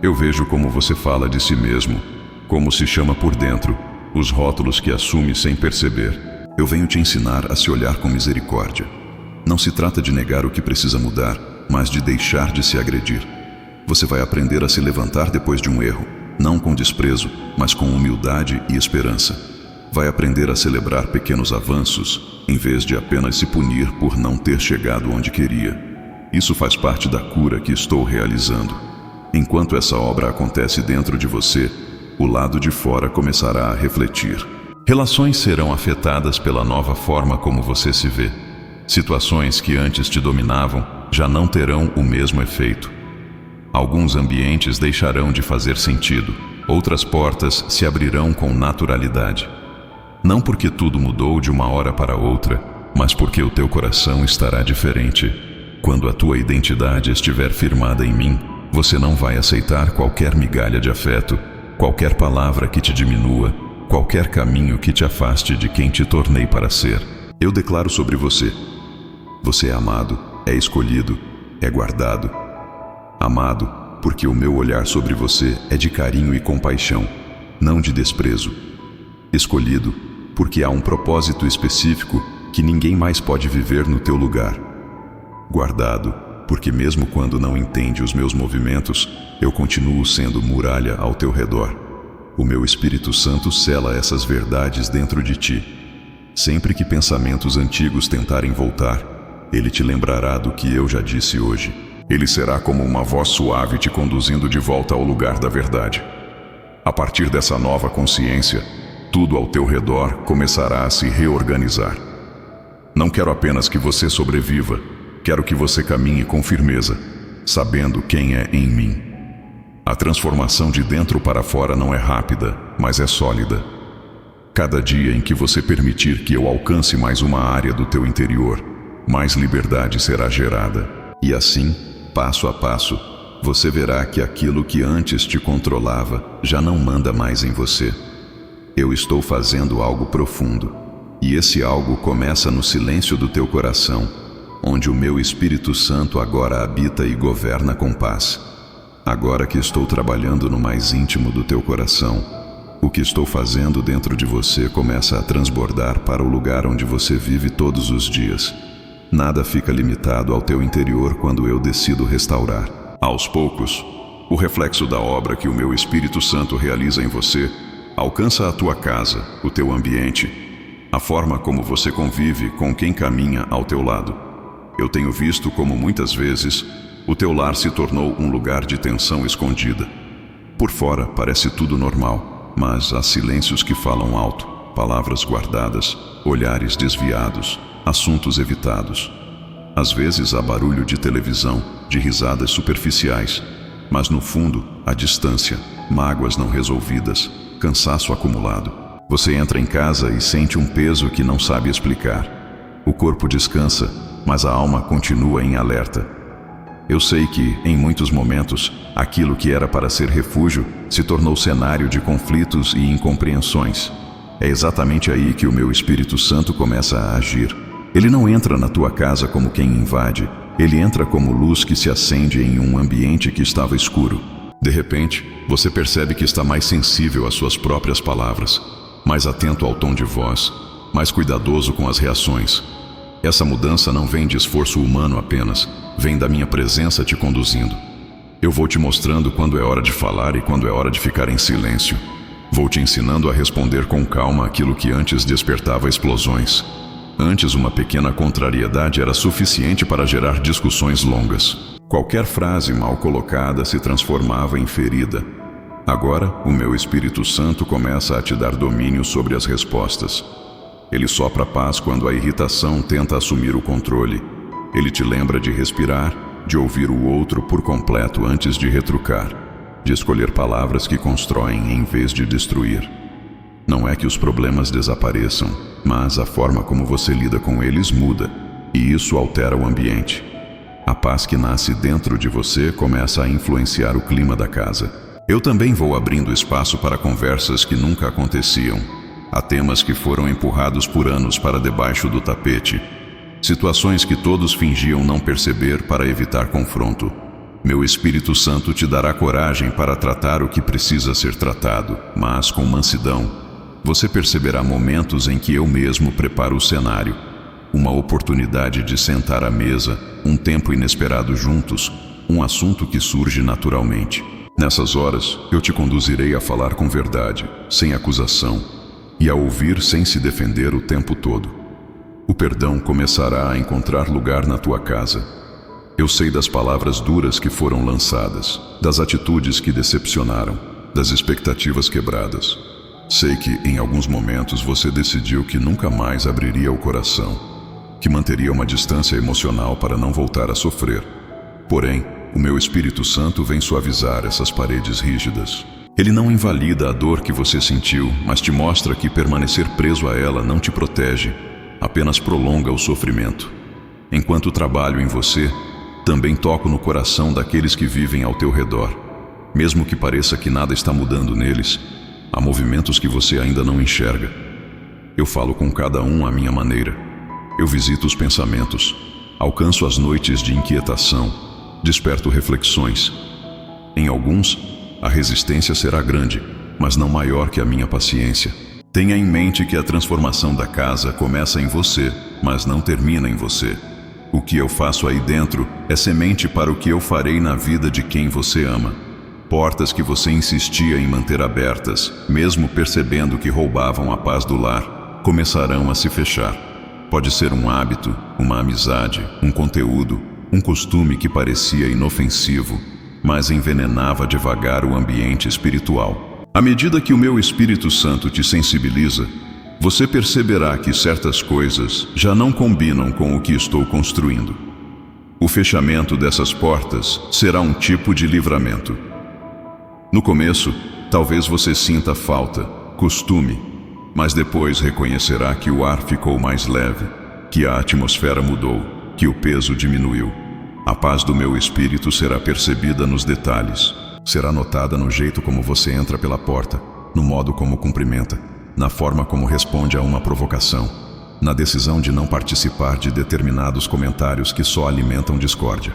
[SPEAKER 1] Eu vejo como você fala de si mesmo, como se chama por dentro, os rótulos que assume sem perceber. Eu venho te ensinar a se olhar com misericórdia. Não se trata de negar o que precisa mudar, mas de deixar de se agredir. Você vai aprender a se levantar depois de um erro, não com desprezo, mas com humildade e esperança. Vai aprender a celebrar pequenos avanços, em vez de apenas se punir por não ter chegado onde queria. Isso faz parte da cura que estou realizando. Enquanto essa obra acontece dentro de você, o lado de fora começará a refletir. Relações serão afetadas pela nova forma como você se vê. Situações que antes te dominavam já não terão o mesmo efeito. Alguns ambientes deixarão de fazer sentido, outras portas se abrirão com naturalidade. Não porque tudo mudou de uma hora para outra, mas porque o teu coração estará diferente. Quando a tua identidade estiver firmada em mim, você não vai aceitar qualquer migalha de afeto, qualquer palavra que te diminua, qualquer caminho que te afaste de quem te tornei para ser. Eu declaro sobre você: você é amado, é escolhido, é guardado. Amado, porque o meu olhar sobre você é de carinho e compaixão, não de desprezo. Escolhido, porque há um propósito específico que ninguém mais pode viver no teu lugar. Guardado, porque mesmo quando não entende os meus movimentos, eu continuo sendo muralha ao teu redor. O meu Espírito Santo sela essas verdades dentro de ti. Sempre que pensamentos antigos tentarem voltar, ele te lembrará do que eu já disse hoje. Ele será como uma voz suave te conduzindo de volta ao lugar da verdade. A partir dessa nova consciência, tudo ao teu redor começará a se reorganizar. Não quero apenas que você sobreviva, quero que você caminhe com firmeza, sabendo quem é em mim. A transformação de dentro para fora não é rápida, mas é sólida. Cada dia em que você permitir que eu alcance mais uma área do teu interior, mais liberdade será gerada. E assim, passo a passo, você verá que aquilo que antes te controlava já não manda mais em você. Eu estou fazendo algo profundo, e esse algo começa no silêncio do teu coração, onde o meu Espírito Santo agora habita e governa com paz. Agora que estou trabalhando no mais íntimo do teu coração, o que estou fazendo dentro de você começa a transbordar para o lugar onde você vive todos os dias. Nada fica limitado ao teu interior quando eu decido restaurar. Aos poucos, o reflexo da obra que o meu Espírito Santo realiza em você alcança a tua casa, o teu ambiente, a forma como você convive com quem caminha ao teu lado. Eu tenho visto como muitas vezes o teu lar se tornou um lugar de tensão escondida. Por fora parece tudo normal, mas há silêncios que falam alto, palavras guardadas, olhares desviados, assuntos evitados. Às vezes há barulho de televisão, de risadas superficiais, mas no fundo há distância, mágoas não resolvidas, cansaço acumulado. Você entra em casa e sente um peso que não sabe explicar. O corpo descansa, mas a alma continua em alerta. Eu sei que, em muitos momentos, aquilo que era para ser refúgio se tornou cenário de conflitos e incompreensões. É exatamente aí que o meu Espírito Santo começa a agir. Ele não entra na tua casa como quem invade, ele entra como luz que se acende em um ambiente que estava escuro. De repente, você percebe que está mais sensível às suas próprias palavras, mais atento ao tom de voz, mais cuidadoso com as reações. Essa mudança não vem de esforço humano apenas, vem da minha presença te conduzindo. Eu vou te mostrando quando é hora de falar e quando é hora de ficar em silêncio. Vou te ensinando a responder com calma aquilo que antes despertava explosões. Antes, uma pequena contrariedade era suficiente para gerar discussões longas. Qualquer frase mal colocada se transformava em ferida. Agora, o meu Espírito Santo começa a te dar domínio sobre as respostas. Ele sopra paz quando a irritação tenta assumir o controle. Ele te lembra de respirar, de ouvir o outro por completo antes de retrucar, de escolher palavras que constroem em vez de destruir. Não é que os problemas desapareçam, mas a forma como você lida com eles muda, e isso altera o ambiente. A paz que nasce dentro de você começa a influenciar o clima da casa. Eu também vou abrindo espaço para conversas que nunca aconteciam. Há temas que foram empurrados por anos para debaixo do tapete. Situações que todos fingiam não perceber para evitar confronto. Meu Espírito Santo te dará coragem para tratar o que precisa ser tratado, mas com mansidão. Você perceberá momentos em que eu mesmo preparo o cenário. Uma oportunidade de sentar à mesa, um tempo inesperado juntos, um assunto que surge naturalmente. Nessas horas, eu te conduzirei a falar com verdade, sem acusação, e a ouvir sem se defender o tempo todo. O perdão começará a encontrar lugar na tua casa. Eu sei das palavras duras que foram lançadas, das atitudes que decepcionaram, das expectativas quebradas. Sei que, em alguns momentos, você decidiu que nunca mais abriria o coração, que manteria uma distância emocional para não voltar a sofrer. Porém, o meu Espírito Santo vem suavizar essas paredes rígidas. Ele não invalida a dor que você sentiu, mas te mostra que permanecer preso a ela não te protege, apenas prolonga o sofrimento. Enquanto trabalho em você, também toco no coração daqueles que vivem ao teu redor. Mesmo que pareça que nada está mudando neles, há movimentos que você ainda não enxerga. Eu falo com cada um à minha maneira. Eu visito os pensamentos, alcanço as noites de inquietação, desperto reflexões. Em alguns, a resistência será grande, mas não maior que a minha paciência. Tenha em mente que a transformação da casa começa em você, mas não termina em você. O que eu faço aí dentro é semente para o que eu farei na vida de quem você ama. Portas que você insistia em manter abertas, mesmo percebendo que roubavam a paz do lar, começarão a se fechar. Pode ser um hábito, uma amizade, um conteúdo, um costume que parecia inofensivo, mas envenenava devagar o ambiente espiritual. À medida que o meu Espírito Santo te sensibiliza, você perceberá que certas coisas já não combinam com o que estou construindo. O fechamento dessas portas será um tipo de livramento. No começo, talvez você sinta falta, costume, mas depois reconhecerá que o ar ficou mais leve, que a atmosfera mudou, que o peso diminuiu. A paz do meu espírito será percebida nos detalhes, será notada no jeito como você entra pela porta, no modo como cumprimenta, na forma como responde a uma provocação, na decisão de não participar de determinados comentários que só alimentam discórdia.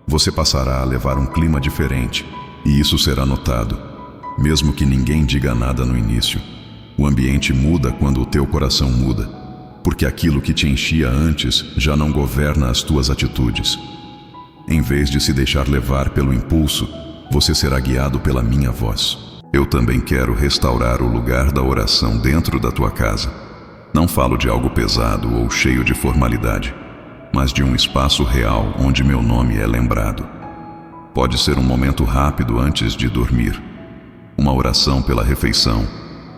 [SPEAKER 1] Você passará a levar um clima diferente, e isso será notado, mesmo que ninguém diga nada no início. O ambiente muda quando o teu coração muda, porque aquilo que te enchia antes já não governa as tuas atitudes. Em vez de se deixar levar pelo impulso, você será guiado pela minha voz. Eu também quero restaurar o lugar da oração dentro da tua casa. Não falo de algo pesado ou cheio de formalidade, mas de um espaço real onde meu nome é lembrado. Pode ser um momento rápido antes de dormir, uma oração pela refeição,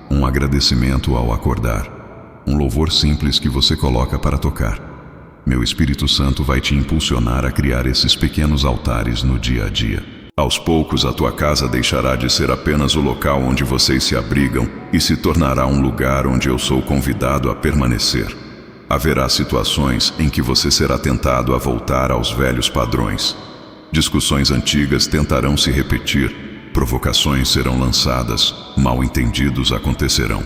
[SPEAKER 1] um agradecimento ao acordar, um louvor simples que você coloca para tocar. Meu Espírito Santo vai te impulsionar a criar esses pequenos altares no dia a dia. Aos poucos, a tua casa deixará de ser apenas o local onde vocês se abrigam e se tornará um lugar onde eu sou convidado a permanecer. Haverá situações em que você será tentado a voltar aos velhos padrões. Discussões antigas tentarão se repetir, provocações serão lançadas, mal-entendidos acontecerão.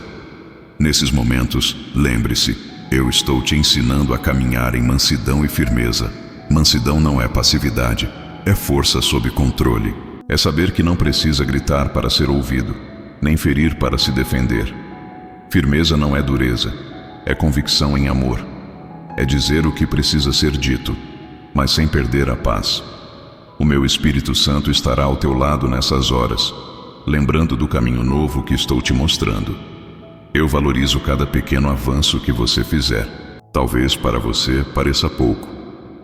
[SPEAKER 1] Nesses momentos, lembre-se, eu estou te ensinando a caminhar em mansidão e firmeza. Mansidão não é passividade, é força sob controle. É saber que não precisa gritar para ser ouvido, nem ferir para se defender. Firmeza não é dureza, é convicção em amor. É dizer o que precisa ser dito, mas sem perder a paz. O meu Espírito Santo estará ao teu lado nessas horas, lembrando do caminho novo que estou te mostrando. Eu valorizo cada pequeno avanço que você fizer. Talvez para você pareça pouco.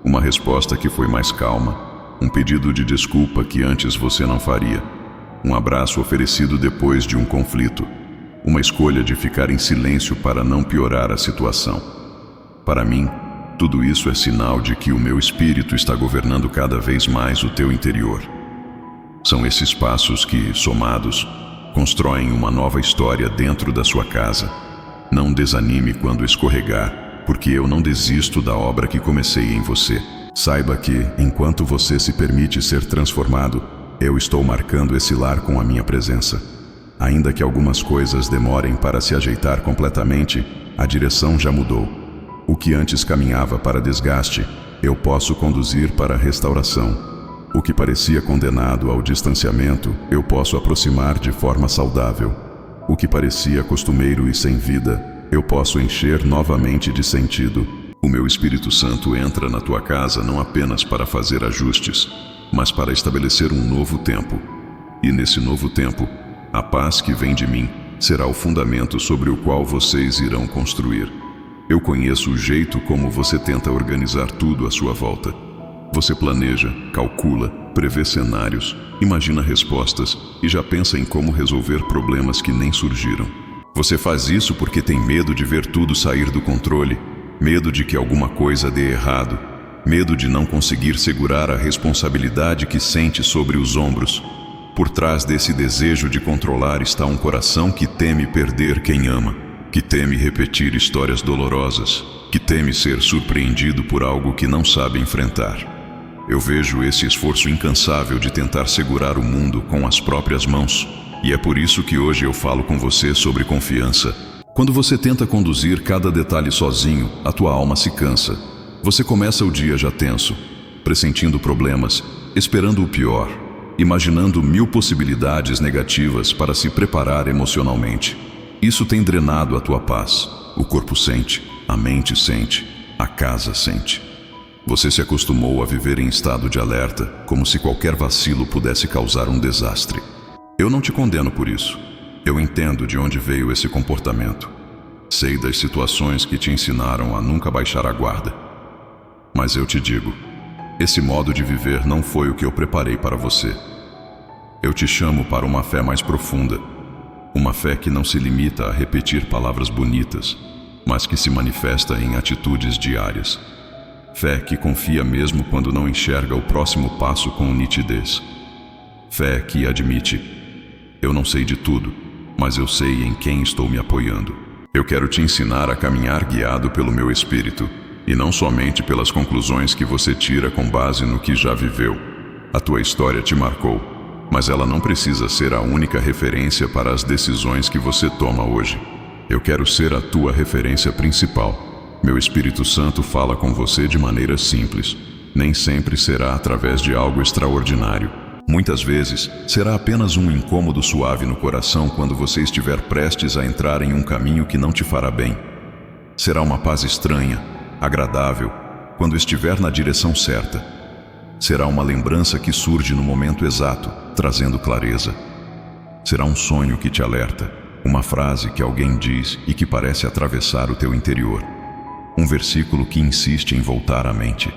[SPEAKER 1] Uma resposta que foi mais calma, um pedido de desculpa que antes você não faria, um abraço oferecido depois de um conflito, uma escolha de ficar em silêncio para não piorar a situação. Para mim, tudo isso é sinal de que o meu espírito está governando cada vez mais o teu interior. São esses passos que, somados, constroem uma nova história dentro da sua casa. Não desanime quando escorregar, porque eu não desisto da obra que comecei em você. Saiba que, enquanto você se permite ser transformado, eu estou marcando esse lar com a minha presença. Ainda que algumas coisas demorem para se ajeitar completamente, a direção já mudou. O que antes caminhava para desgaste, eu posso conduzir para a restauração. O que parecia condenado ao distanciamento, eu posso aproximar de forma saudável. O que parecia costumeiro e sem vida, eu posso encher novamente de sentido. O meu Espírito Santo entra na tua casa não apenas para fazer ajustes, mas para estabelecer um novo tempo. E nesse novo tempo, a paz que vem de mim será o fundamento sobre o qual vocês irão construir. Eu conheço o jeito como você tenta organizar tudo à sua volta. Você planeja, calcula, prevê cenários, imagina respostas e já pensa em como resolver problemas que nem surgiram. Você faz isso porque tem medo de ver tudo sair do controle, medo de que alguma coisa dê errado, medo de não conseguir segurar a responsabilidade que sente sobre os ombros. Por trás desse desejo de controlar está um coração que teme perder quem ama, que teme repetir histórias dolorosas, que teme ser surpreendido por algo que não sabe enfrentar. Eu vejo esse esforço incansável de tentar segurar o mundo com as próprias mãos, e é por isso que hoje eu falo com você sobre confiança. Quando você tenta conduzir cada detalhe sozinho, a tua alma se cansa. Você começa o dia já tenso, pressentindo problemas, esperando o pior, imaginando 1000 possibilidades negativas para se preparar emocionalmente. Isso tem drenado a tua paz. O corpo sente, a mente sente, a casa sente. Você se acostumou a viver em estado de alerta, como se qualquer vacilo pudesse causar um desastre. Eu não te condeno por isso. Eu entendo de onde veio esse comportamento. Sei das situações que te ensinaram a nunca baixar a guarda. Mas eu te digo, esse modo de viver não foi o que eu preparei para você. Eu te chamo para uma fé mais profunda. Uma fé que não se limita a repetir palavras bonitas, mas que se manifesta em atitudes diárias. Fé que confia mesmo quando não enxerga o próximo passo com nitidez. Fé que admite: eu não sei de tudo, mas eu sei em quem estou me apoiando. Eu quero te ensinar a caminhar guiado pelo meu Espírito, e não somente pelas conclusões que você tira com base no que já viveu. A tua história te marcou, mas ela não precisa ser a única referência para as decisões que você toma hoje. Eu quero ser a tua referência principal. Meu Espírito Santo fala com você de maneira simples. Nem sempre será através de algo extraordinário. Muitas vezes, será apenas um incômodo suave no coração quando você estiver prestes a entrar em um caminho que não te fará bem. Será uma paz estranha, agradável, quando estiver na direção certa. Será uma lembrança que surge no momento exato, trazendo clareza. Será um sonho que te alerta, uma frase que alguém diz e que parece atravessar o teu interior. Um versículo que insiste em voltar à mente.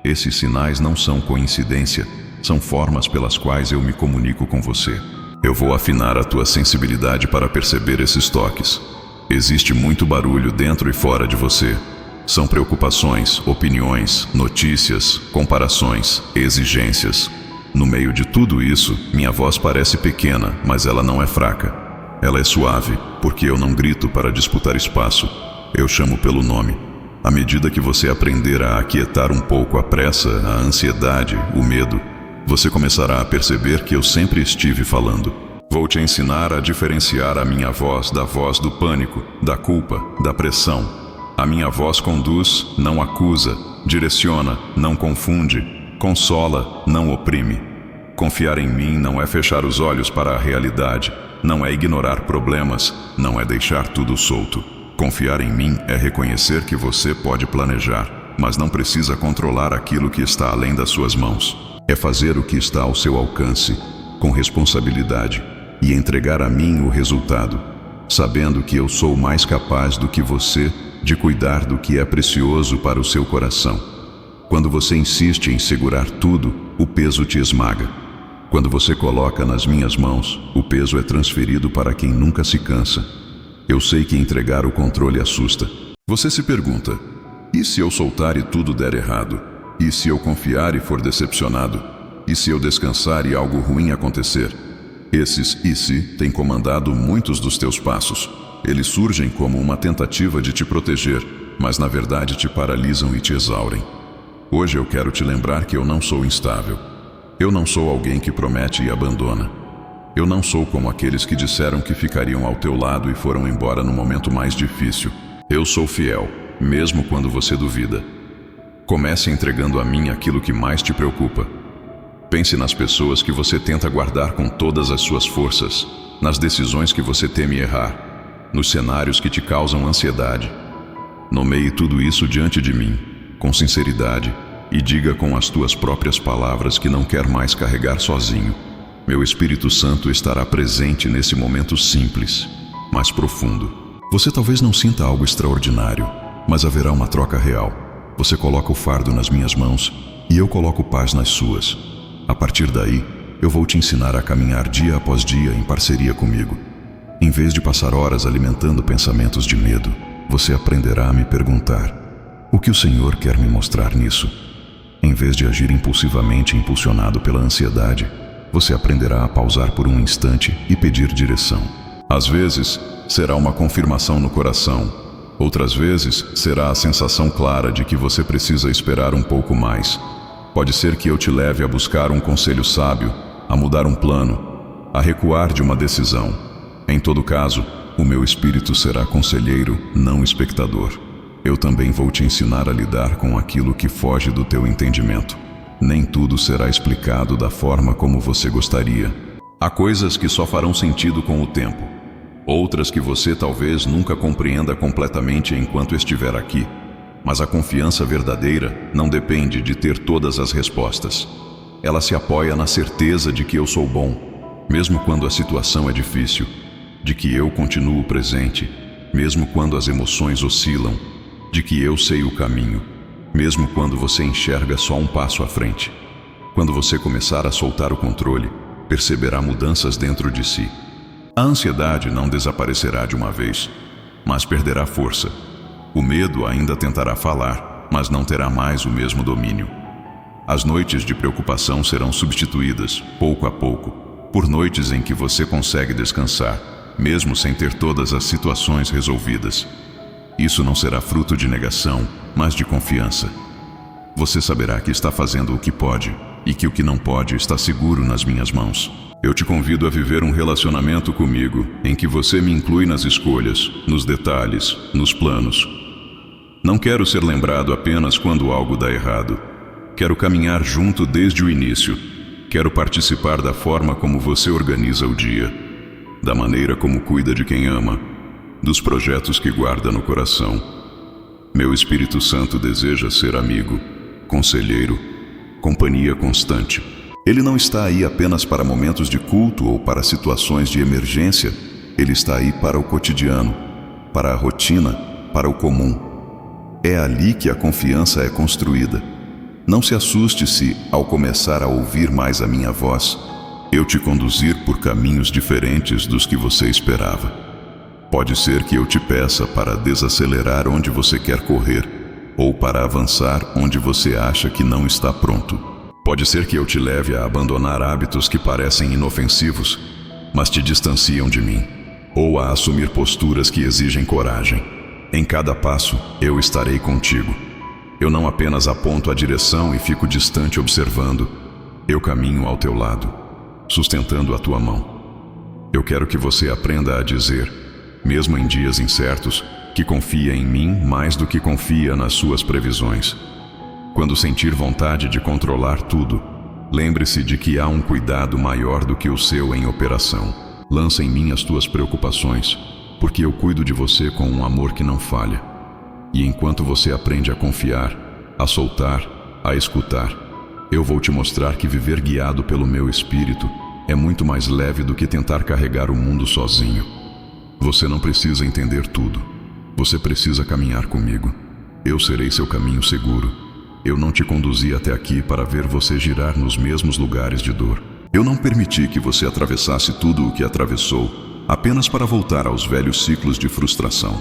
[SPEAKER 1] Esses sinais não são coincidência. São formas pelas quais eu me comunico com você. Eu vou afinar a tua sensibilidade para perceber esses toques. Existe muito barulho dentro e fora de você. São preocupações, opiniões, notícias, comparações, exigências. No meio de tudo isso, minha voz parece pequena, mas ela não é fraca. Ela é suave, porque eu não grito para disputar espaço. Eu chamo pelo nome. À medida que você aprender a aquietar um pouco a pressa, a ansiedade, o medo, você começará a perceber que eu sempre estive falando. Vou te ensinar a diferenciar a minha voz da voz do pânico, da culpa, da pressão. A minha voz conduz, não acusa, direciona, não confunde, consola, não oprime. Confiar em mim não é fechar os olhos para a realidade, não é ignorar problemas, não é deixar tudo solto. Confiar em mim é reconhecer que você pode planejar, mas não precisa controlar aquilo que está além das suas mãos. É fazer o que está ao seu alcance, com responsabilidade, e entregar a mim o resultado, sabendo que eu sou mais capaz do que você de cuidar do que é precioso para o seu coração. Quando você insiste em segurar tudo, o peso te esmaga. Quando você coloca nas minhas mãos, o peso é transferido para quem nunca se cansa. Eu sei que entregar o controle assusta. Você se pergunta: e se eu soltar e tudo der errado? E se eu confiar e for decepcionado? E se eu descansar e algo ruim acontecer? Esses "e se" têm comandado muitos dos teus passos. Eles surgem como uma tentativa de te proteger, mas na verdade te paralisam e te exaurem. Hoje eu quero te lembrar que eu não sou instável. Eu não sou alguém que promete e abandona. Eu não sou como aqueles que disseram que ficariam ao teu lado e foram embora no momento mais difícil. Eu sou fiel, mesmo quando você duvida. Comece entregando a mim aquilo que mais te preocupa. Pense nas pessoas que você tenta guardar com todas as suas forças, nas decisões que você teme errar, nos cenários que te causam ansiedade. Nomeie tudo isso diante de mim, com sinceridade, e diga com as tuas próprias palavras que não quer mais carregar sozinho. Meu Espírito Santo estará presente nesse momento simples, mas profundo. Você talvez não sinta algo extraordinário, mas haverá uma troca real. Você coloca o fardo nas minhas mãos e eu coloco paz nas suas. A partir daí, eu vou te ensinar a caminhar dia após dia em parceria comigo. Em vez de passar horas alimentando pensamentos de medo, você aprenderá a me perguntar: o que o Senhor quer me mostrar nisso? Em vez de agir impulsivamente impulsionado pela ansiedade, você aprenderá a pausar por um instante e pedir direção. Às vezes, será uma confirmação no coração. Outras vezes, será a sensação clara de que você precisa esperar um pouco mais. Pode ser que eu te leve a buscar um conselho sábio, a mudar um plano, a recuar de uma decisão. Em todo caso, o meu espírito será conselheiro, não espectador. Eu também vou te ensinar a lidar com aquilo que foge do teu entendimento. Nem tudo será explicado da forma como você gostaria. Há coisas que só farão sentido com o tempo. Outras que você talvez nunca compreenda completamente enquanto estiver aqui. Mas a confiança verdadeira não depende de ter todas as respostas. Ela se apoia na certeza de que eu sou bom, mesmo quando a situação é difícil, de que eu continuo presente, mesmo quando as emoções oscilam, de que eu sei o caminho, mesmo quando você enxerga só um passo à frente. Quando você começar a soltar o controle, perceberá mudanças dentro de si. A ansiedade não desaparecerá de uma vez, mas perderá força. O medo ainda tentará falar, mas não terá mais o mesmo domínio. As noites de preocupação serão substituídas, pouco a pouco, por noites em que você consegue descansar, mesmo sem ter todas as situações resolvidas. Isso não será fruto de negação, mas de confiança. Você saberá que está fazendo o que pode e que o que não pode está seguro nas minhas mãos. Eu te convido a viver um relacionamento comigo em que você me inclui nas escolhas, nos detalhes, nos planos. Não quero ser lembrado apenas quando algo dá errado. Quero caminhar junto desde o início. Quero participar da forma como você organiza o dia, da maneira como cuida de quem ama, dos projetos que guarda no coração. Meu Espírito Santo deseja ser amigo, conselheiro, companhia constante. Ele não está aí apenas para momentos de culto ou para situações de emergência. Ele está aí para o cotidiano, para a rotina, para o comum. É ali que a confiança é construída. Não se assuste se, ao começar a ouvir mais a minha voz, eu te conduzir por caminhos diferentes dos que você esperava. Pode ser que eu te peça para desacelerar onde você quer correr, ou para avançar onde você acha que não está pronto. Pode ser que eu te leve a abandonar hábitos que parecem inofensivos, mas te distanciam de mim, ou a assumir posturas que exigem coragem. Em cada passo, eu estarei contigo. Eu não apenas aponto a direção e fico distante observando. Eu caminho ao teu lado, sustentando a tua mão. Eu quero que você aprenda a dizer, mesmo em dias incertos, que confia em mim mais do que confia nas suas previsões. Quando sentir vontade de controlar tudo, lembre-se de que há um cuidado maior do que o seu em operação. Lança em mim as tuas preocupações, porque eu cuido de você com um amor que não falha. E enquanto você aprende a confiar, a soltar, a escutar, eu vou te mostrar que viver guiado pelo meu espírito é muito mais leve do que tentar carregar o mundo sozinho. Você não precisa entender tudo. Você precisa caminhar comigo. Eu serei seu caminho seguro. Eu não te conduzi até aqui para ver você girar nos mesmos lugares de dor. Eu não permiti que você atravessasse tudo o que atravessou, apenas para voltar aos velhos ciclos de frustração.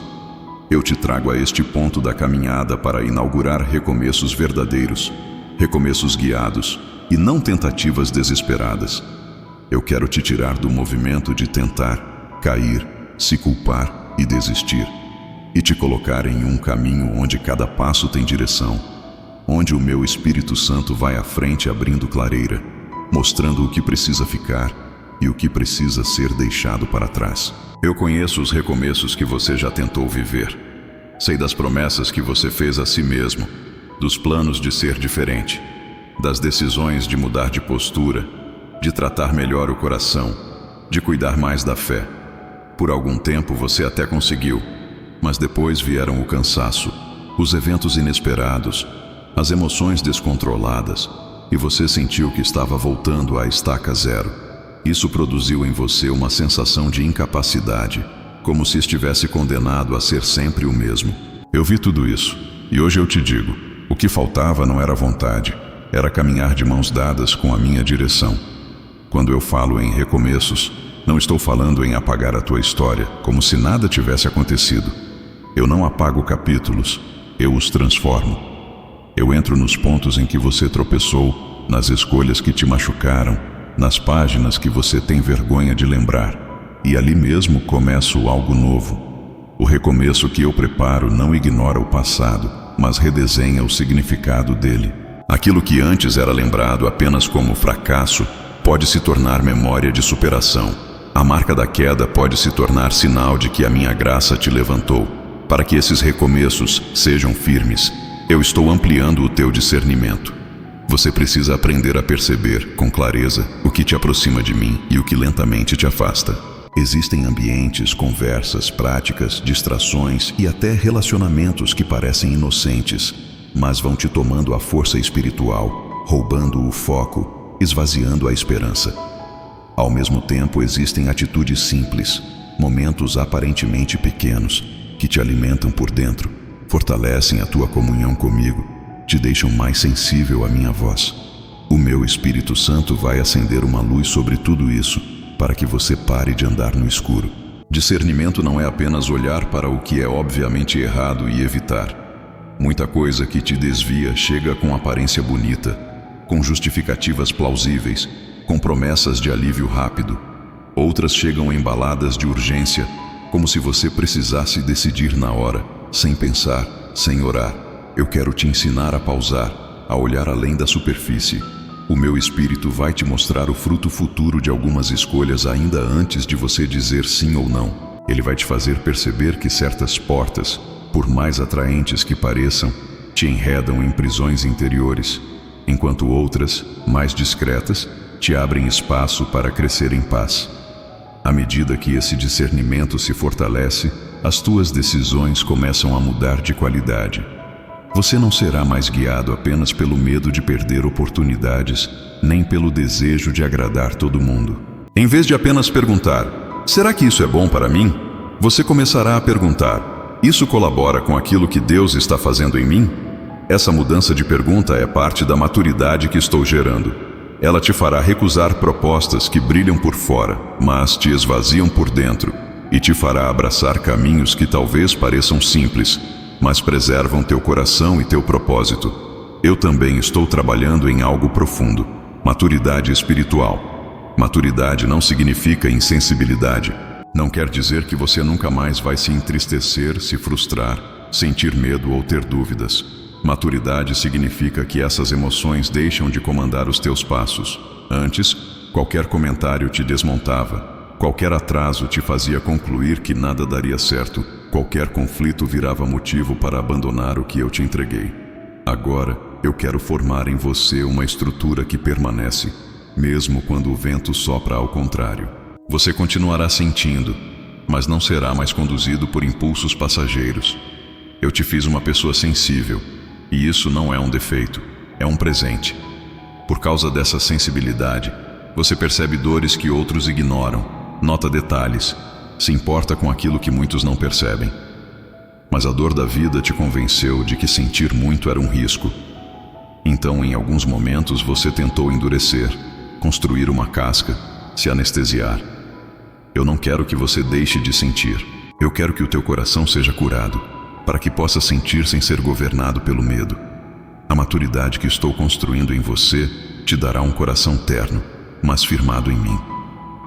[SPEAKER 1] Eu te trago a este ponto da caminhada para inaugurar recomeços verdadeiros, recomeços guiados e não tentativas desesperadas. Eu quero te tirar do movimento de tentar, cair, se culpar e desistir, e te colocar em um caminho onde cada passo tem direção, onde o meu Espírito Santo vai à frente abrindo clareira, mostrando o que precisa ficar e o que precisa ser deixado para trás. Eu conheço os recomeços que você já tentou viver. Sei das promessas que você fez a si mesmo, dos planos de ser diferente, das decisões de mudar de postura, de tratar melhor o coração, de cuidar mais da fé. Por algum tempo você até conseguiu, Mas depois vieram o cansaço, os eventos inesperados, as emoções descontroladas, e você sentiu que estava voltando à estaca zero. Isso produziu em você uma sensação de incapacidade, como se estivesse condenado a ser sempre o mesmo. Eu vi tudo isso, e hoje eu te digo, o que faltava não era vontade, era caminhar de mãos dadas com a minha direção. Quando eu falo em recomeços, não estou falando em apagar a tua história, como se nada tivesse acontecido. Eu não apago capítulos, eu os transformo. Eu entro nos pontos em que você tropeçou, nas escolhas que te machucaram, nas páginas que você tem vergonha de lembrar, e ali mesmo começo algo novo. O recomeço que eu preparo não ignora o passado, mas redesenha o significado dele. Aquilo que antes era lembrado apenas como fracasso pode se tornar memória de superação. A marca da queda pode se tornar sinal de que a minha graça te levantou. Para que esses recomeços sejam firmes, eu estou ampliando o teu discernimento. Você precisa aprender a perceber, com clareza, o que te aproxima de mim e o que lentamente te afasta. Existem ambientes, conversas, práticas, distrações e até relacionamentos que parecem inocentes, mas vão te tomando a força espiritual, roubando o foco, esvaziando a esperança. Ao mesmo tempo, existem atitudes simples, momentos aparentemente pequenos, que te alimentam por dentro, fortalecem a tua comunhão comigo, te deixam mais sensível à minha voz. O meu Espírito Santo vai acender uma luz sobre tudo isso, para que você pare de andar no escuro. Discernimento não é apenas olhar para o que é obviamente errado e evitar. Muita coisa que te desvia chega com aparência bonita, com justificativas plausíveis, com promessas de alívio rápido. Outras chegam embaladas de urgência, como se você precisasse decidir na hora, sem pensar, sem orar. Eu quero te ensinar a pausar, a olhar além da superfície. O meu Espírito vai te mostrar o fruto futuro de algumas escolhas ainda antes de você dizer sim ou não. Ele vai te fazer perceber que certas portas, por mais atraentes que pareçam, te enredam em prisões interiores, enquanto outras, mais discretas, te abrem espaço para crescer em paz. À medida que esse discernimento se fortalece, as tuas decisões começam a mudar de qualidade. Você não será mais guiado apenas pelo medo de perder oportunidades, nem pelo desejo de agradar todo mundo. Em vez de apenas perguntar, será que isso é bom para mim? Você começará a perguntar, isso colabora com aquilo que Deus está fazendo em mim? Essa mudança de pergunta é parte da maturidade que estou gerando. Ela te fará recusar propostas que brilham por fora, mas te esvaziam por dentro, e te fará abraçar caminhos que talvez pareçam simples, mas preservam teu coração e teu propósito. Eu também estou trabalhando em algo profundo, maturidade espiritual. Maturidade não significa insensibilidade. Não quer dizer que você nunca mais vai se entristecer, se frustrar, sentir medo ou ter dúvidas. Maturidade significa que essas emoções deixam de comandar os teus passos. Antes, qualquer comentário te desmontava. Qualquer atraso te fazia concluir que nada daria certo. Qualquer conflito virava motivo para abandonar o que eu te entreguei. Agora, eu quero formar em você uma estrutura que permanece, mesmo quando o vento sopra ao contrário. Você continuará sentindo, mas não será mais conduzido por impulsos passageiros. Eu te fiz uma pessoa sensível, e isso não é um defeito, é um presente. Por causa dessa sensibilidade, você percebe dores que outros ignoram, nota detalhes, se importa com aquilo que muitos não percebem. Mas a dor da vida te convenceu de que sentir muito era um risco. Então, em alguns momentos, você tentou endurecer, construir uma casca, se anestesiar. Eu não quero que você deixe de sentir. Eu quero que o teu coração seja curado, para que possa sentir sem ser governado pelo medo. A maturidade que estou construindo em você te dará um coração terno, mas firmado em mim.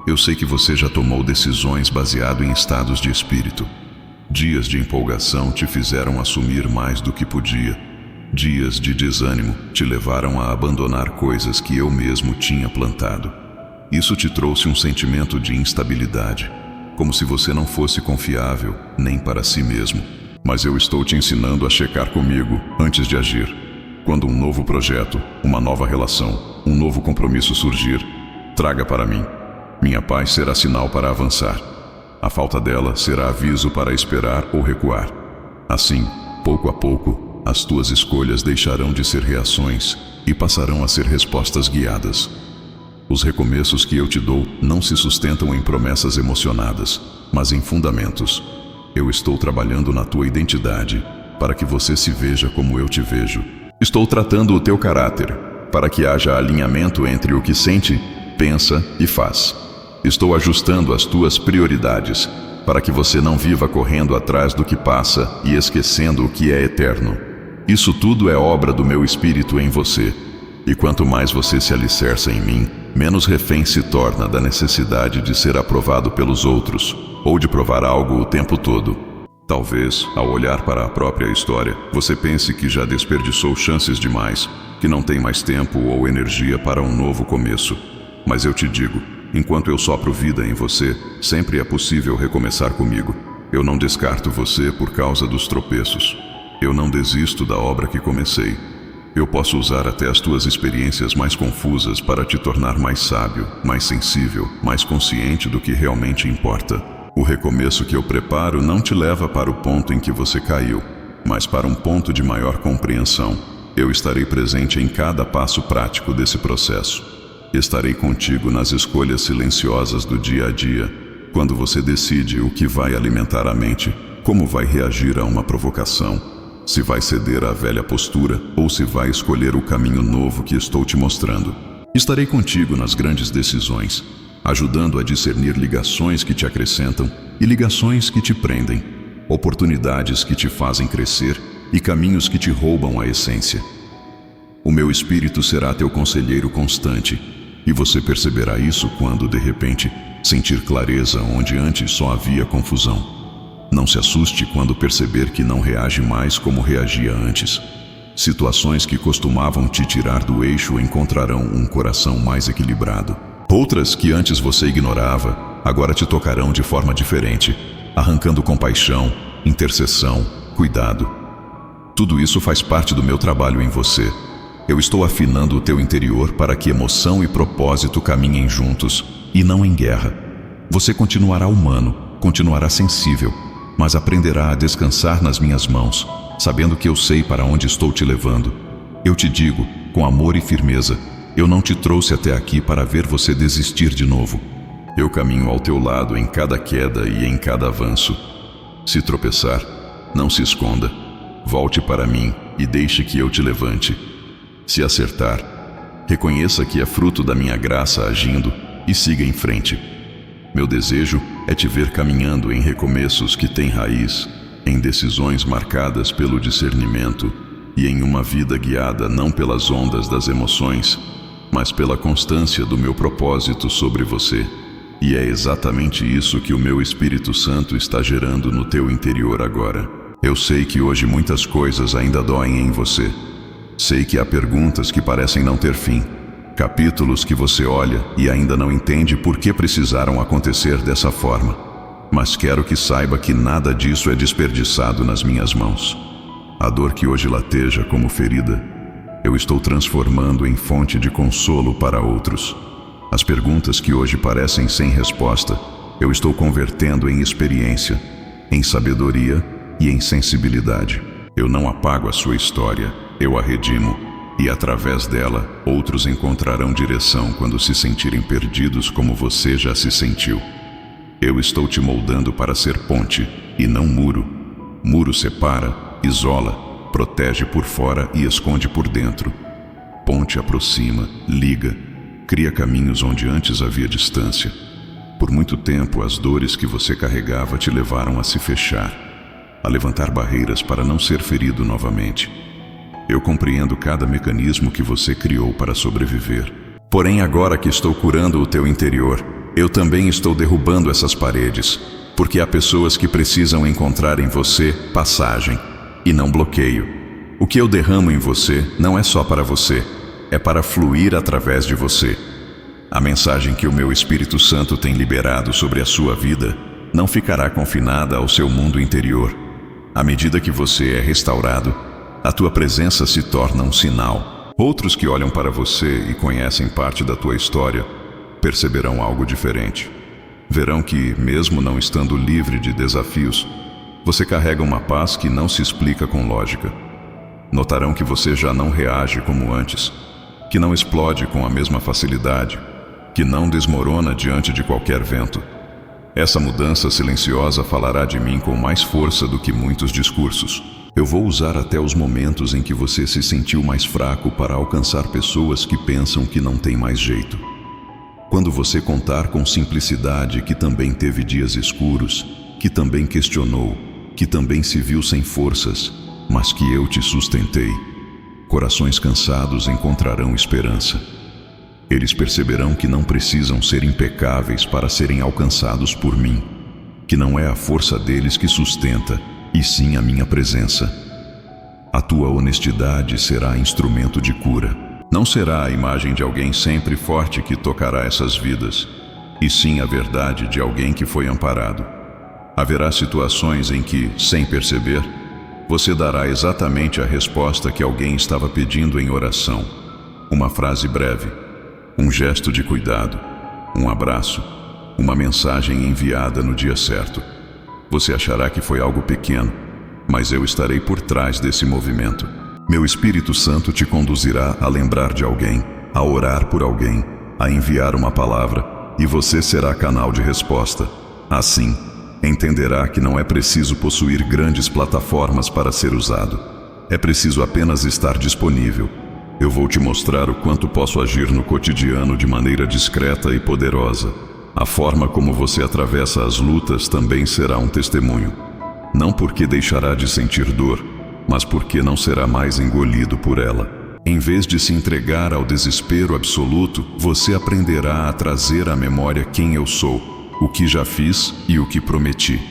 [SPEAKER 1] Eu sei que você já tomou decisões baseado em estados de espírito. Dias de empolgação te fizeram assumir mais do que podia. Dias de desânimo te levaram a abandonar coisas que eu mesmo tinha plantado. Isso te trouxe um sentimento de instabilidade, como se você não fosse confiável nem para si mesmo. Mas eu estou te ensinando a checar comigo antes de agir. Quando um novo projeto, uma nova relação, um novo compromisso surgir, traga para mim. Minha paz será sinal para avançar. A falta dela será aviso para esperar ou recuar. Assim, pouco a pouco, as tuas escolhas deixarão de ser reações e passarão a ser respostas guiadas. Os recomeços que eu te dou não se sustentam em promessas emocionadas, mas em fundamentos. Eu estou trabalhando na tua identidade, para que você se veja como eu te vejo. Estou tratando o teu caráter, para que haja alinhamento entre o que sente, pensa e faz. Estou ajustando as tuas prioridades, para que você não viva correndo atrás do que passa e esquecendo o que é eterno. Isso tudo é obra do meu Espírito em você. E quanto mais você se alicerça em mim, menos refém se torna da necessidade de ser aprovado pelos outros, ou de provar algo o tempo todo. Talvez, ao olhar para a própria história, você pense que já desperdiçou chances demais, que não tem mais tempo ou energia para um novo começo. Mas eu te digo, enquanto eu sopro vida em você, sempre é possível recomeçar comigo. Eu não descarto você por causa dos tropeços. Eu não desisto da obra que comecei. Eu posso usar até as tuas experiências mais confusas para te tornar mais sábio, mais sensível, mais consciente do que realmente importa. O recomeço que eu preparo não te leva para o ponto em que você caiu, mas para um ponto de maior compreensão. Eu estarei presente em cada passo prático desse processo. Estarei contigo nas escolhas silenciosas do dia a dia, quando você decide o que vai alimentar a mente, como vai reagir a uma provocação, se vai ceder à velha postura ou se vai escolher o caminho novo que estou te mostrando. Estarei contigo nas grandes decisões, ajudando a discernir ligações que te acrescentam e ligações que te prendem, oportunidades que te fazem crescer e caminhos que te roubam a essência. O meu Espírito será teu conselheiro constante, e você perceberá isso quando, de repente, sentir clareza onde antes só havia confusão. Não se assuste quando perceber que não reage mais como reagia antes. Situações que costumavam te tirar do eixo encontrarão um coração mais equilibrado. Outras que antes você ignorava, agora te tocarão de forma diferente, arrancando compaixão, intercessão, cuidado. Tudo isso faz parte do meu trabalho em você. Eu estou afinando o teu interior para que emoção e propósito caminhem juntos, e não em guerra. Você continuará humano, continuará sensível, mas aprenderá a descansar nas minhas mãos, sabendo que eu sei para onde estou te levando. Eu te digo, com amor e firmeza, eu não te trouxe até aqui para ver você desistir de novo. Eu caminho ao teu lado em cada queda e em cada avanço. Se tropeçar, não se esconda. Volte para mim e deixe que eu te levante. Se acertar, reconheça que é fruto da minha graça agindo e siga em frente. Meu desejo é te ver caminhando em recomeços que têm raiz, em decisões marcadas pelo discernimento e em uma vida guiada não pelas ondas das emoções, mas pela constância do meu propósito sobre você. E é exatamente isso que o meu Espírito Santo está gerando no teu interior agora. Eu sei que hoje muitas coisas ainda doem em você. Sei que há perguntas que parecem não ter fim. Capítulos que você olha e ainda não entende por que precisaram acontecer dessa forma. Mas quero que saiba que nada disso é desperdiçado nas minhas mãos. A dor que hoje lateja como ferida, eu estou transformando em fonte de consolo para outros. As perguntas que hoje parecem sem resposta, eu estou convertendo em experiência, em sabedoria e em sensibilidade. Eu não apago a sua história, eu a redimo. E através dela, outros encontrarão direção quando se sentirem perdidos como você já se sentiu. Eu estou te moldando para ser ponte, e não muro. Muro separa, isola, protege por fora e esconde por dentro. Ponte aproxima, liga, cria caminhos onde antes havia distância. Por muito tempo, as dores que você carregava te levaram a se fechar, a levantar barreiras para não ser ferido novamente. Eu compreendo cada mecanismo que você criou para sobreviver. Porém, agora que estou curando o teu interior, eu também estou derrubando essas paredes, porque há pessoas que precisam encontrar em você passagem, e não bloqueio. O que eu derramo em você não é só para você, é para fluir através de você. A mensagem que o meu Espírito Santo tem liberado sobre a sua vida não ficará confinada ao seu mundo interior. À medida que você é restaurado, a tua presença se torna um sinal. Outros que olham para você e conhecem parte da tua história perceberão algo diferente. Verão que, mesmo não estando livre de desafios, você carrega uma paz que não se explica com lógica. Notarão que você já não reage como antes, que não explode com a mesma facilidade, que não desmorona diante de qualquer vento. Essa mudança silenciosa falará de mim com mais força do que muitos discursos. Eu vou usar até os momentos em que você se sentiu mais fraco para alcançar pessoas que pensam que não tem mais jeito. Quando você contar com simplicidade que também teve dias escuros, que também questionou, que também se viu sem forças, mas que eu te sustentei, corações cansados encontrarão esperança. Eles perceberão que não precisam ser impecáveis para serem alcançados por mim, que não é a força deles que sustenta, e sim a minha presença. A tua honestidade será instrumento de cura. Não será a imagem de alguém sempre forte que tocará essas vidas, e sim a verdade de alguém que foi amparado. Haverá situações em que, sem perceber, você dará exatamente a resposta que alguém estava pedindo em oração. Uma frase breve, um gesto de cuidado, um abraço, uma mensagem enviada no dia certo. Você achará que foi algo pequeno, mas eu estarei por trás desse movimento. Meu Espírito Santo te conduzirá a lembrar de alguém, a orar por alguém, a enviar uma palavra, e você será canal de resposta. Assim, entenderá que não é preciso possuir grandes plataformas para ser usado. É preciso apenas estar disponível. Eu vou te mostrar o quanto posso agir no cotidiano de maneira discreta e poderosa. A forma como você atravessa as lutas também será um testemunho. Não porque deixará de sentir dor, mas porque não será mais engolido por ela. Em vez de se entregar ao desespero absoluto, você aprenderá a trazer à memória quem eu sou, o que já fiz e o que prometi.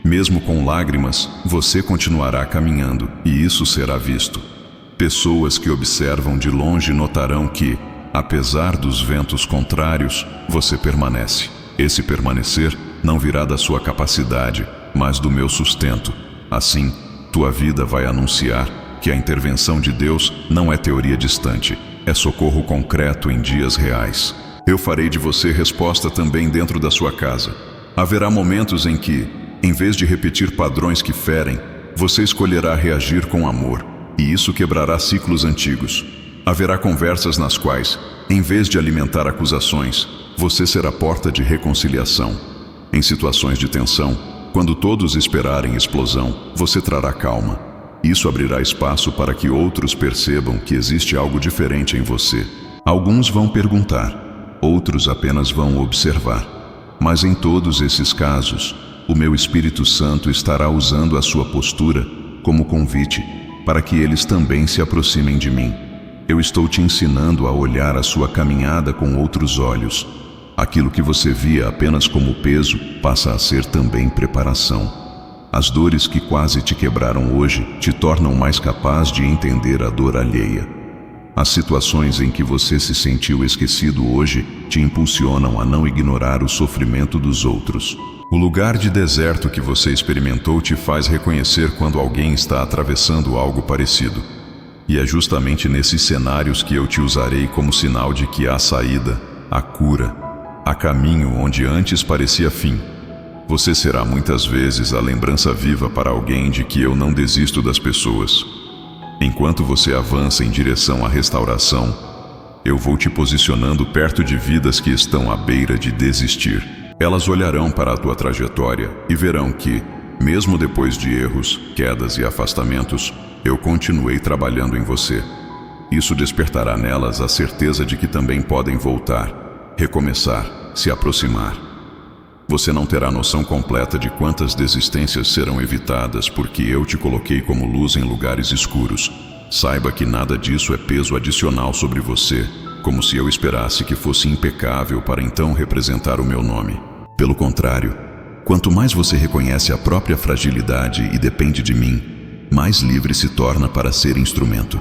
[SPEAKER 1] Mesmo com lágrimas, você continuará caminhando, e isso será visto. Pessoas que observam de longe notarão que, apesar dos ventos contrários, você permanece. Esse permanecer não virá da sua capacidade, mas do meu sustento. Assim, tua vida vai anunciar que a intervenção de Deus não é teoria distante, é socorro concreto em dias reais. Eu farei de você resposta também dentro da sua casa. Haverá momentos em que, em vez de repetir padrões que ferem, você escolherá reagir com amor, e isso quebrará ciclos antigos. Haverá conversas nas quais, em vez de alimentar acusações, você será porta de reconciliação. Em situações de tensão, quando todos esperarem explosão, você trará calma. Isso abrirá espaço para que outros percebam que existe algo diferente em você. Alguns vão perguntar, outros apenas vão observar. Mas em todos esses casos, o meu Espírito Santo estará usando a sua postura como convite para que eles também se aproximem de mim. Eu estou te ensinando a olhar a sua caminhada com outros olhos. Aquilo que você via apenas como peso passa a ser também preparação. As dores que quase te quebraram hoje te tornam mais capaz de entender a dor alheia. As situações em que você se sentiu esquecido hoje te impulsionam a não ignorar o sofrimento dos outros. O lugar de deserto que você experimentou te faz reconhecer quando alguém está atravessando algo parecido. E é justamente nesses cenários que eu te usarei como sinal de que há saída, há cura, há caminho onde antes parecia fim. Você será muitas vezes a lembrança viva para alguém de que eu não desisto das pessoas. Enquanto você avança em direção à restauração, eu vou te posicionando perto de vidas que estão à beira de desistir. Elas olharão para a tua trajetória e verão que, mesmo depois de erros, quedas e afastamentos, eu continuei trabalhando em você. Isso despertará nelas a certeza de que também podem voltar, recomeçar, se aproximar. Você não terá noção completa de quantas desistências serão evitadas porque eu te coloquei como luz em lugares escuros. Saiba que nada disso é peso adicional sobre você, como se eu esperasse que fosse impecável para então representar o meu nome. Pelo contrário, quanto mais você reconhece a própria fragilidade e depende de mim, mais livre se torna para ser instrumento.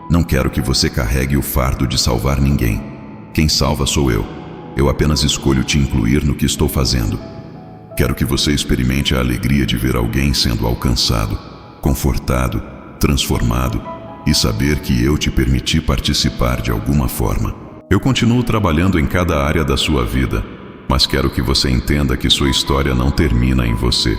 [SPEAKER 1] Não quero que você carregue o fardo de salvar ninguém. Quem salva sou eu. Eu apenas escolho te incluir no que estou fazendo. Quero que você experimente a alegria de ver alguém sendo alcançado, confortado, transformado e saber que eu te permiti participar de alguma forma. Eu continuo trabalhando em cada área da sua vida, mas quero que você entenda que sua história não termina em você.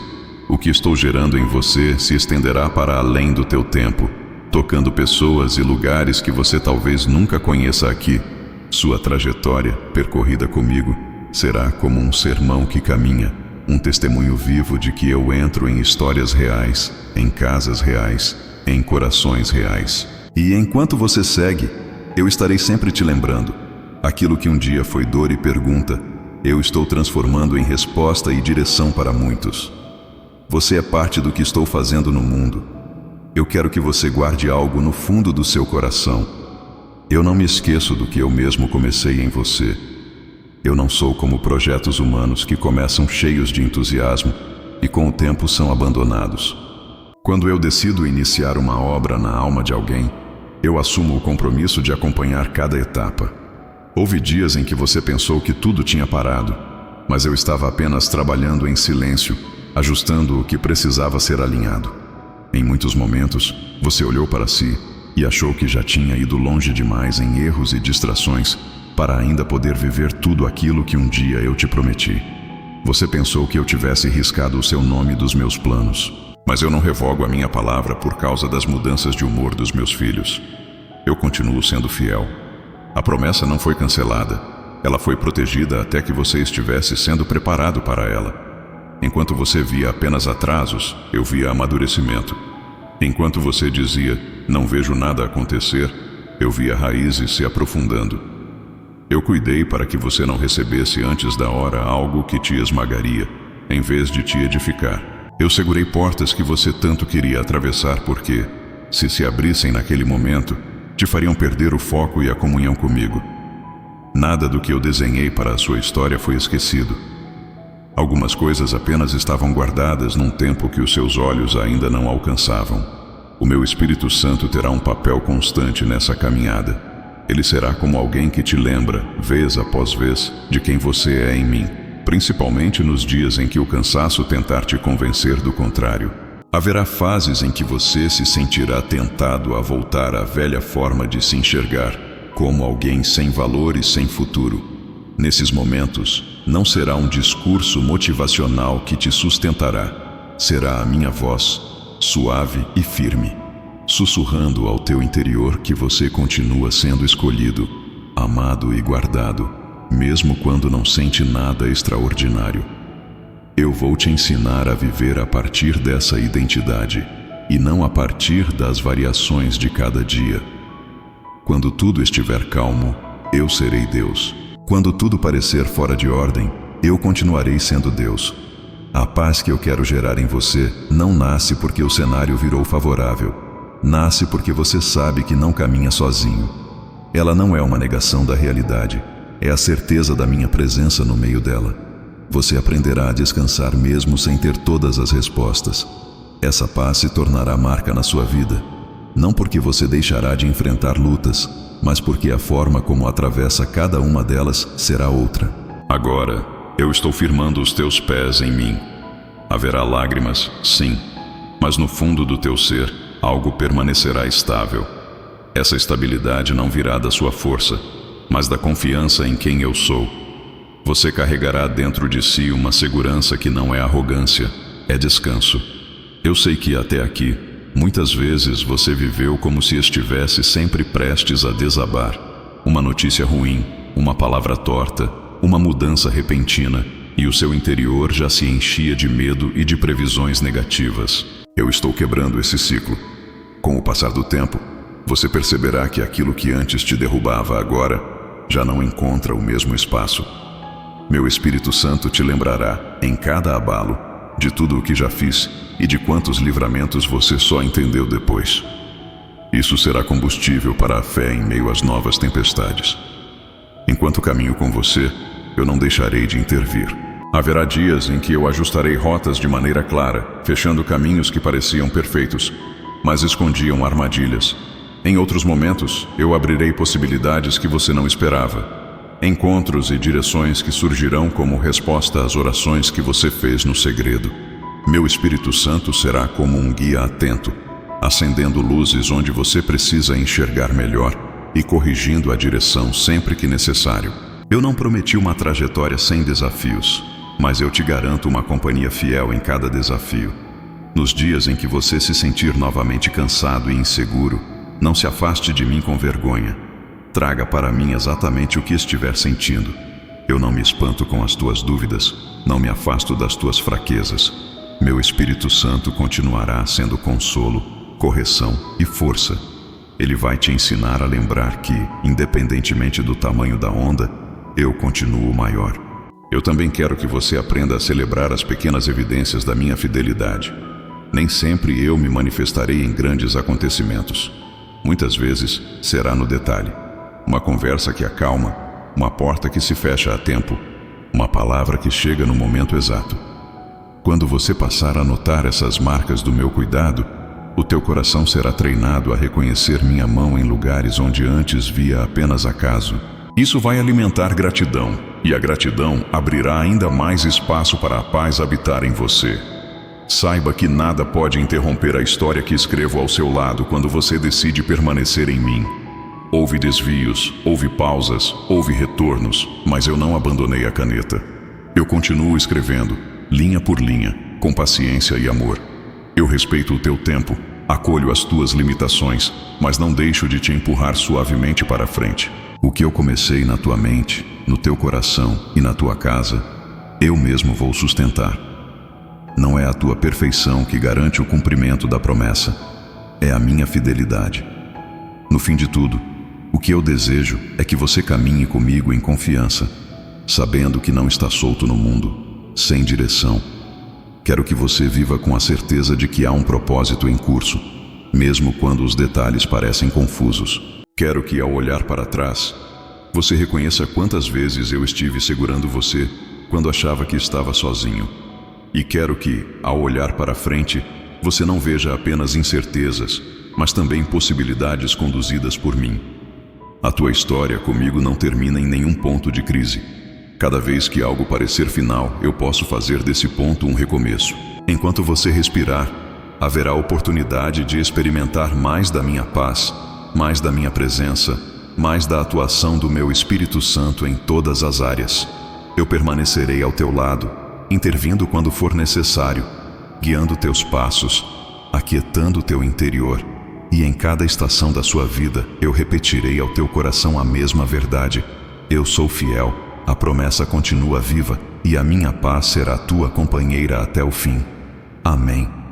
[SPEAKER 1] O que estou gerando em você se estenderá para além do teu tempo, tocando pessoas e lugares que você talvez nunca conheça aqui. Sua trajetória, percorrida comigo, será como um sermão que caminha, um testemunho vivo de que eu entro em histórias reais, em casas reais, em corações reais. E enquanto você segue, eu estarei sempre te lembrando. Aquilo que um dia foi dor e pergunta, eu estou transformando em resposta e direção para muitos. Você é parte do que estou fazendo no mundo. Eu quero que você guarde algo no fundo do seu coração. Eu não me esqueço do que eu mesmo comecei em você. Eu não sou como projetos humanos que começam cheios de entusiasmo e com o tempo são abandonados. Quando eu decido iniciar uma obra na alma de alguém, eu assumo o compromisso de acompanhar cada etapa. Houve dias em que você pensou que tudo tinha parado, mas eu estava apenas trabalhando em silêncio, ajustando o que precisava ser alinhado. Em muitos momentos, você olhou para si e achou que já tinha ido longe demais em erros e distrações para ainda poder viver tudo aquilo que um dia eu te prometi. Você pensou que eu tivesse riscado o seu nome dos meus planos, mas eu não revogo a minha palavra por causa das mudanças de humor dos meus filhos. Eu continuo sendo fiel. A promessa não foi cancelada. Ela foi protegida até que você estivesse sendo preparado para ela. Enquanto você via apenas atrasos, eu via amadurecimento. Enquanto você dizia, não vejo nada acontecer, eu via raízes se aprofundando. Eu cuidei para que você não recebesse antes da hora algo que te esmagaria, em vez de te edificar. Eu segurei portas que você tanto queria atravessar porque, se abrissem naquele momento, te fariam perder o foco e a comunhão comigo. Nada do que eu desenhei para a sua história foi esquecido. Algumas coisas apenas estavam guardadas num tempo que os seus olhos ainda não alcançavam. O meu Espírito Santo terá um papel constante nessa caminhada. Ele será como alguém que te lembra, vez após vez, de quem você é em mim, principalmente nos dias em que o cansaço tentar te convencer do contrário. Haverá fases em que você se sentirá tentado a voltar à velha forma de se enxergar, como alguém sem valor e sem futuro. Nesses momentos, não será um discurso motivacional que te sustentará. Será a minha voz, suave e firme, sussurrando ao teu interior que você continua sendo escolhido, amado e guardado, mesmo quando não sente nada extraordinário. Eu vou te ensinar a viver a partir dessa identidade, e não a partir das variações de cada dia. Quando tudo estiver calmo, eu serei Deus. Quando tudo parecer fora de ordem, eu continuarei sendo Deus. A paz que eu quero gerar em você não nasce porque o cenário virou favorável. Nasce porque você sabe que não caminha sozinho. Ela não é uma negação da realidade, é a certeza da minha presença no meio dela. Você aprenderá a descansar mesmo sem ter todas as respostas. Essa paz se tornará marca na sua vida, não porque você deixará de enfrentar lutas, mas porque a forma como atravessa cada uma delas será outra. Agora, eu estou firmando os teus pés em mim. Haverá lágrimas, sim, mas no fundo do teu ser, algo permanecerá estável. Essa estabilidade não virá da sua força, mas da confiança em quem eu sou. Você carregará dentro de si uma segurança que não é arrogância, é descanso. Eu sei que até aqui, muitas vezes você viveu como se estivesse sempre prestes a desabar. Uma notícia ruim, uma palavra torta, uma mudança repentina, e o seu interior já se enchia de medo e de previsões negativas. Eu estou quebrando esse ciclo. Com o passar do tempo, você perceberá que aquilo que antes te derrubava agora já não encontra o mesmo espaço. Meu Espírito Santo te lembrará, em cada abalo, de tudo o que já fiz e de quantos livramentos você só entendeu depois. Isso será combustível para a fé em meio às novas tempestades. Enquanto caminho com você, eu não deixarei de intervir. Haverá dias em que eu ajustarei rotas de maneira clara, fechando caminhos que pareciam perfeitos, mas escondiam armadilhas. Em outros momentos, eu abrirei possibilidades que você não esperava. Encontros e direções que surgirão como resposta às orações que você fez no segredo. Meu Espírito Santo será como um guia atento, acendendo luzes onde você precisa enxergar melhor e corrigindo a direção sempre que necessário. Eu não prometi uma trajetória sem desafios, mas eu te garanto uma companhia fiel em cada desafio. Nos dias em que você se sentir novamente cansado e inseguro, não se afaste de mim com vergonha. Traga para mim exatamente o que estiver sentindo. Eu não me espanto com as tuas dúvidas, não me afasto das tuas fraquezas. Meu Espírito Santo continuará sendo consolo, correção e força. Ele vai te ensinar a lembrar que, independentemente do tamanho da onda, eu continuo maior. Eu também quero que você aprenda a celebrar as pequenas evidências da minha fidelidade. Nem sempre eu me manifestarei em grandes acontecimentos. Muitas vezes será no detalhe. Uma conversa que acalma, uma porta que se fecha a tempo, uma palavra que chega no momento exato. Quando você passar a notar essas marcas do meu cuidado, o teu coração será treinado a reconhecer minha mão em lugares onde antes via apenas acaso. Isso vai alimentar gratidão, e a gratidão abrirá ainda mais espaço para a paz habitar em você. Saiba que nada pode interromper a história que escrevo ao seu lado quando você decide permanecer em mim. Houve desvios, houve pausas, houve retornos, mas eu não abandonei a caneta. Eu continuo escrevendo, linha por linha, com paciência e amor. Eu respeito o teu tempo, acolho as tuas limitações, mas não deixo de te empurrar suavemente para frente. O que eu comecei na tua mente, no teu coração e na tua casa, eu mesmo vou sustentar. Não é a tua perfeição que garante o cumprimento da promessa, é a minha fidelidade. No fim de tudo, o que eu desejo é que você caminhe comigo em confiança, sabendo que não está solto no mundo, sem direção. Quero que você viva com a certeza de que há um propósito em curso, mesmo quando os detalhes parecem confusos. Quero que, ao olhar para trás, você reconheça quantas vezes eu estive segurando você quando achava que estava sozinho. E quero que, ao olhar para frente, você não veja apenas incertezas, mas também possibilidades conduzidas por mim. A tua história comigo não termina em nenhum ponto de crise. Cada vez que algo parecer final, eu posso fazer desse ponto um recomeço. Enquanto você respirar, haverá oportunidade de experimentar mais da minha paz, mais da minha presença, mais da atuação do meu Espírito Santo em todas as áreas. Eu permanecerei ao teu lado, intervindo quando for necessário, guiando teus passos, aquietando teu interior, e em cada estação da sua vida eu repetirei ao teu coração a mesma verdade. Eu sou fiel, a promessa continua viva, e a minha paz será tua companheira até o fim. Amém.